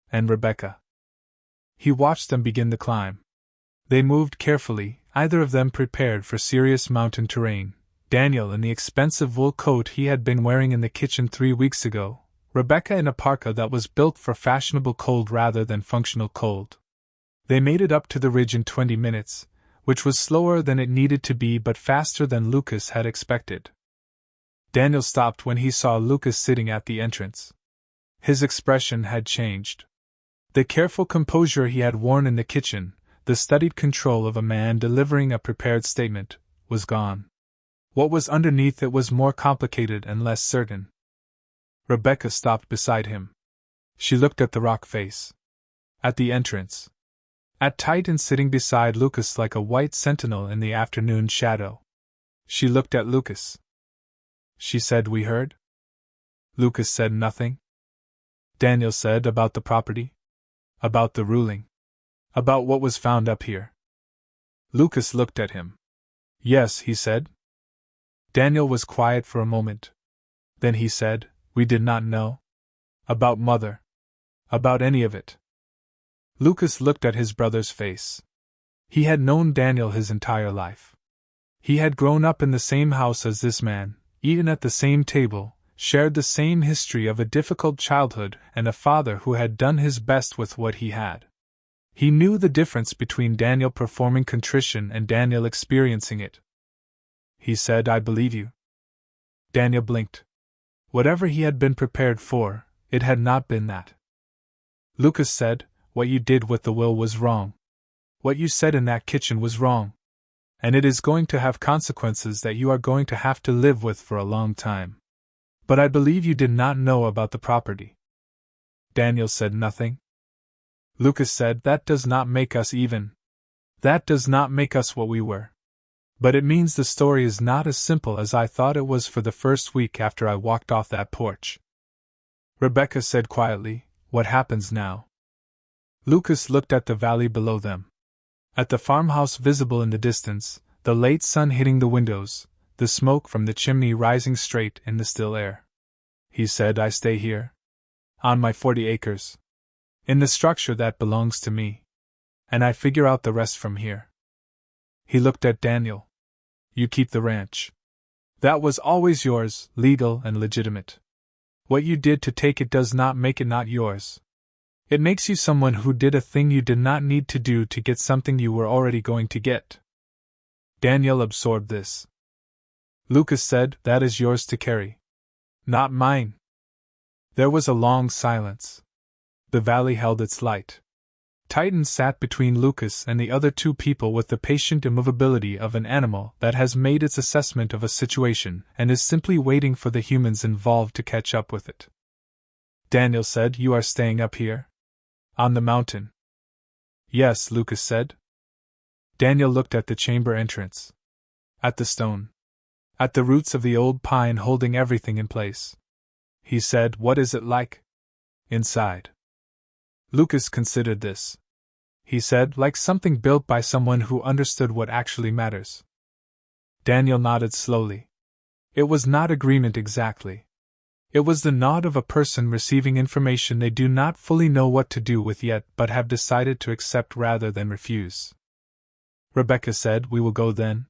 A: And Rebecca. He watched them begin the climb. They moved carefully, either of them prepared for serious mountain terrain, Daniel in the expensive wool coat he had been wearing in the kitchen 3 weeks ago, Rebecca in a parka that was built for fashionable cold rather than functional cold. They made it up to the ridge in 20 minutes, which was slower than it needed to be but faster than Lucas had expected. Daniel stopped when he saw Lucas sitting at the entrance. His expression had changed. The careful composure he had worn in the kitchen, the studied control of a man delivering a prepared statement, was gone. What was underneath it was more complicated and less certain. Rebecca stopped beside him. She looked at the rock face. At the entrance. At Titan sitting beside Lucas like a white sentinel in the afternoon shadow. She looked at Lucas. She said, "We heard?" Lucas said nothing. Daniel said, "About the property? About the ruling? About what was found up here?" Lucas looked at him. "Yes," he said. Daniel was quiet for a moment. Then he said, "We did not know? About Mother? About any of it?" Lucas looked at his brother's face. He had known Daniel his entire life. He had grown up in the same house as this man, eaten at the same table, shared the same history of a difficult childhood and a father who had done his best with what he had. He knew the difference between Daniel performing contrition and Daniel experiencing it. He said, "I believe you." Daniel blinked. Whatever he had been prepared for, it had not been that. Lucas said, "What you did with the will was wrong. What you said in that kitchen was wrong. And it is going to have consequences that you are going to have to live with for a long time. But I believe you did not know about the property." Daniel said nothing. Lucas said, "That does not make us even. That does not make us what we were. But it means the story is not as simple as I thought it was for the first week after I walked off that porch." Rebecca said quietly, "What happens now?" Lucas looked at the valley below them. At the farmhouse visible in the distance, the late sun hitting the windows, the smoke from the chimney rising straight in the still air. He said, "I stay here. On my 40 acres. In the structure that belongs to me. And I figure out the rest from here." He looked at Daniel. "You keep the ranch. That was always yours, legal and legitimate. What you did to take it does not make it not yours. It makes you someone who did a thing you did not need to do to get something you were already going to get." Daniel absorbed this. Lucas said, "That is yours to carry. Not mine." There was a long silence. The valley held its light. Titan sat between Lucas and the other two people with the patient immovability of an animal that has made its assessment of a situation and is simply waiting for the humans involved to catch up with it. Daniel said, "You are staying up here? On the mountain?" "Yes," Lucas said. Daniel looked at the chamber entrance. At the stone. At the roots of the old pine holding everything in place. He said, "What is it like? Inside?" Lucas considered this. He said, "Like something built by someone who understood what actually matters." Daniel nodded slowly. It was not agreement exactly. It was the nod of a person receiving information they do not fully know what to do with yet but have decided to accept rather than refuse. Rebecca said, "We will go then?"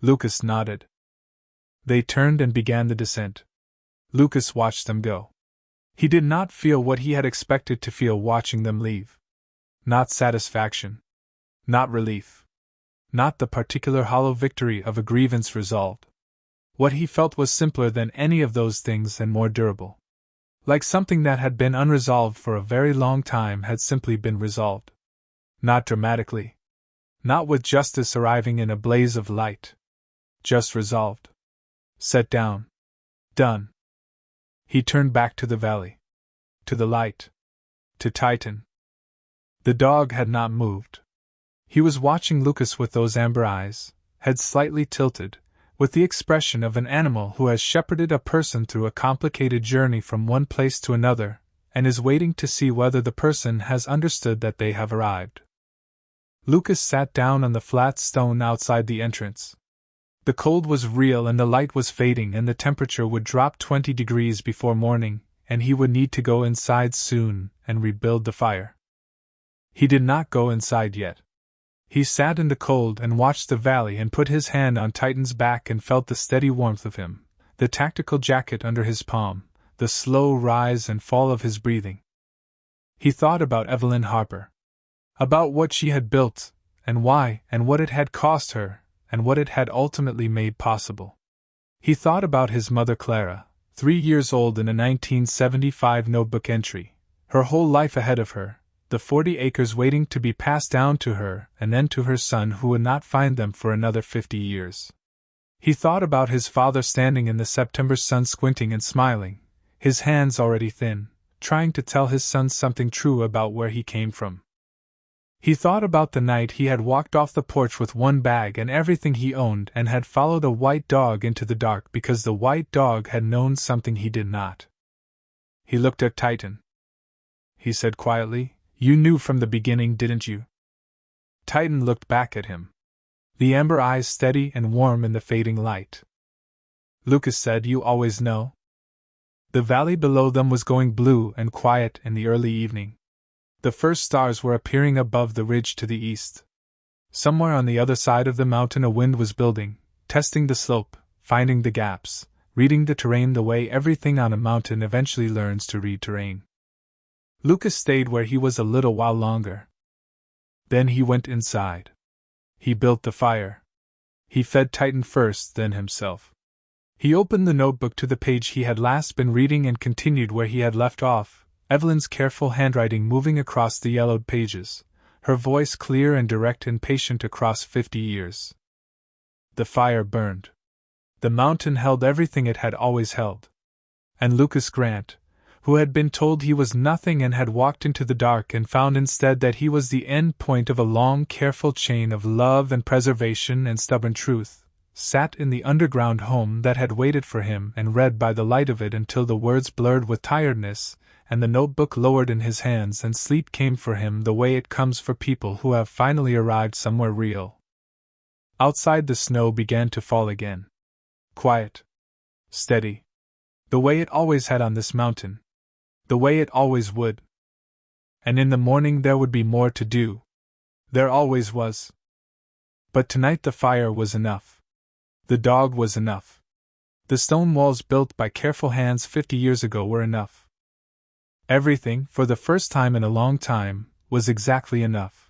A: Lucas nodded. They turned and began the descent. Lucas watched them go. He did not feel what he had expected to feel watching them leave. Not satisfaction. Not relief. Not the particular hollow victory of a grievance resolved. What he felt was simpler than any of those things and more durable. Like something that had been unresolved for a very long time had simply been resolved. Not dramatically. Not with justice arriving in a blaze of light. Just resolved. Set down. Done. He turned back to the valley. To the light. To Titan. The dog had not moved. He was watching Lucas with those amber eyes, head slightly tilted, with the expression of an animal who has shepherded a person through a complicated journey from one place to another, and is waiting to see whether the person has understood that they have arrived. Lucas sat down on the flat stone outside the entrance. The cold was real and the light was fading and the temperature would drop 20 degrees before morning, and he would need to go inside soon and rebuild the fire. He did not go inside yet. He sat in the cold and watched the valley and put his hand on Titan's back and felt the steady warmth of him, the tactical jacket under his palm, the slow rise and fall of his breathing. He thought about Evelyn Harper. About what she had built, and why, and what it had cost her, and what it had ultimately made possible. He thought about his mother Clara, 3 years old in a 1975 notebook entry, her whole life ahead of her, the 40 acres waiting to be passed down to her and then to her son who would not find them for another 50 years. He thought about his father standing in the September sun squinting and smiling, his hands already thin, trying to tell his son something true about where he came from. He thought about the night he had walked off the porch with one bag and everything he owned and had followed a white dog into the dark because the white dog had known something he did not. He looked at Titan. He said quietly, "You knew from the beginning, didn't you?" Titan looked back at him. The amber eyes steady and warm in the fading light. Lucas said, "You always know?" The valley below them was going blue and quiet in the early evening. The first stars were appearing above the ridge to the east. Somewhere on the other side of the mountain a wind was building, testing the slope, finding the gaps, reading the terrain the way everything on a mountain eventually learns to read terrain. Lucas stayed where he was a little while longer. Then he went inside. He built the fire. He fed Titan first, then himself. He opened the notebook to the page he had last been reading and continued where he had left off, Evelyn's careful handwriting moving across the yellowed pages, her voice clear and direct and patient across 50 years. The fire burned. The mountain held everything it had always held. And Lucas Grant, who had been told he was nothing and had walked into the dark and found instead that he was the end point of a long, careful chain of love and preservation and stubborn truth, sat in the underground home that had waited for him and read by the light of it until the words blurred with tiredness, and the notebook lowered in his hands and sleep came for him the way it comes for people who have finally arrived somewhere real. Outside the snow began to fall again. Quiet. Steady. The way it always had on this mountain. The way it always would. And in the morning there would be more to do. There always was. But tonight the fire was enough. The dog was enough. The stone walls built by careful hands 50 years ago were enough. Everything, for the first time in a long time, was exactly enough.